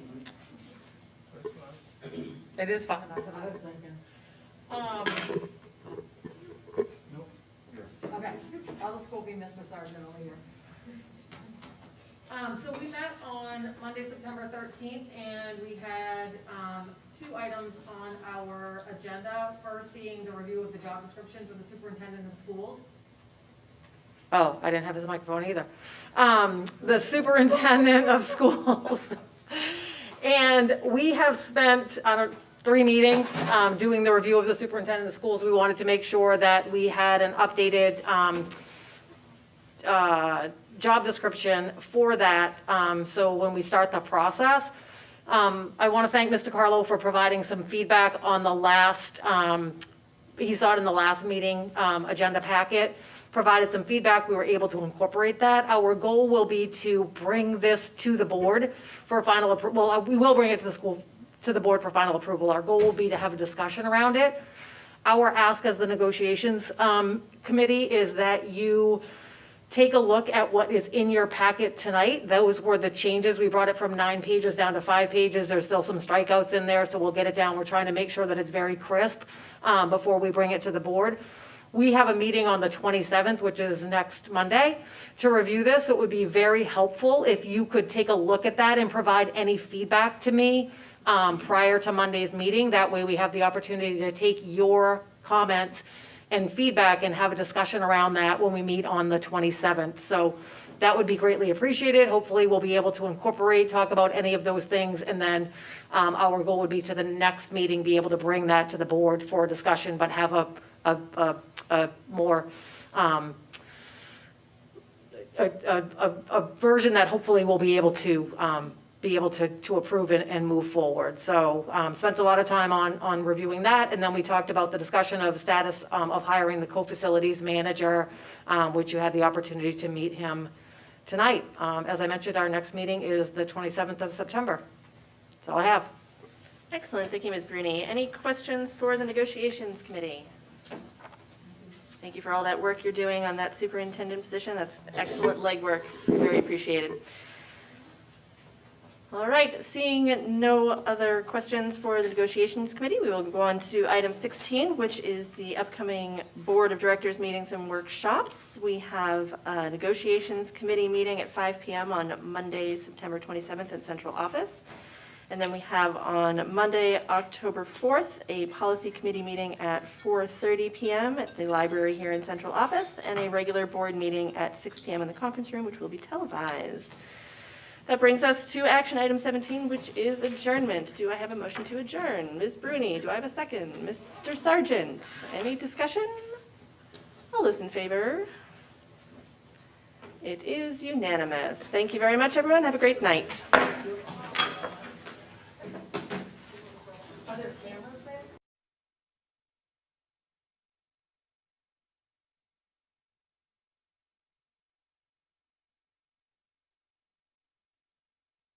It is fine, that's what I was thinking. Okay, I'll just go be Mr. Sargent over here. So we met on Monday, September 13th, and we had two items on our agenda. First being the review of the job description for the superintendent of schools. Oh, I didn't have his microphone either. The superintendent of schools. And we have spent 3 meetings doing the review of the superintendent of schools. We wanted to make sure that we had an updated job description for that, so when we start the process. I want to thank Mr. Carlo for providing some feedback on the last, he saw it in the last meeting agenda packet, provided some feedback. We were able to incorporate that. Our goal will be to bring this to the board for final approval. Well, we will bring it to the board for final approval. Our goal will be to have a discussion around it. our ask as the negotiations committee is that you take a look at what is in your packet tonight. Those were the changes. We brought it from 9 pages down to 5 pages. There's still some strikeouts in there, so we'll get it down. We're trying to make sure that it's very crisp before we bring it to the board. We have a meeting on the 27th, which is next Monday, to review this. It would be very helpful if you could take a look at that and provide any feedback to me prior to Monday's meeting. That way we have the opportunity to take your comments and feedback and have a discussion around that when we meet on the 27th. So that would be greatly appreciated. Hopefully we'll be able to incorporate, talk about any of those things, and then our goal would be to the next meeting, be able to bring that to the board for a discussion, but have a more, a version that hopefully we'll be able to approve and move forward. So spent a lot of time on reviewing that, and then we talked about the discussion of status of hiring the co-facilities manager, which you had the opportunity to meet him tonight. As I mentioned, our next meeting is the 27th of September. That's all I have. Excellent, thank you, Ms. Bruni. Any questions for the negotiations committee? Thank you for all that work you're doing on that superintendent position. That's excellent legwork, very appreciated. All right, seeing no other questions for the negotiations committee, we will go on to item 16, which is the upcoming Board of Directors meetings and workshops. We have a negotiations committee meeting at 5 p.m. on Monday, September 27th in central office. And then we have on Monday, October 4th, a policy committee meeting at 4:30 p.m. at the library here in central office, and a regular board meeting at 6 p.m. in the conference room, which will be televised. That brings us to action item 17, which is adjournment. Do I have a motion to adjourn? Ms. Bruni, do I have a second? Mr. Sargent, any discussion? All those in favor? It is unanimous. Thank you very much, everyone. Have a great night.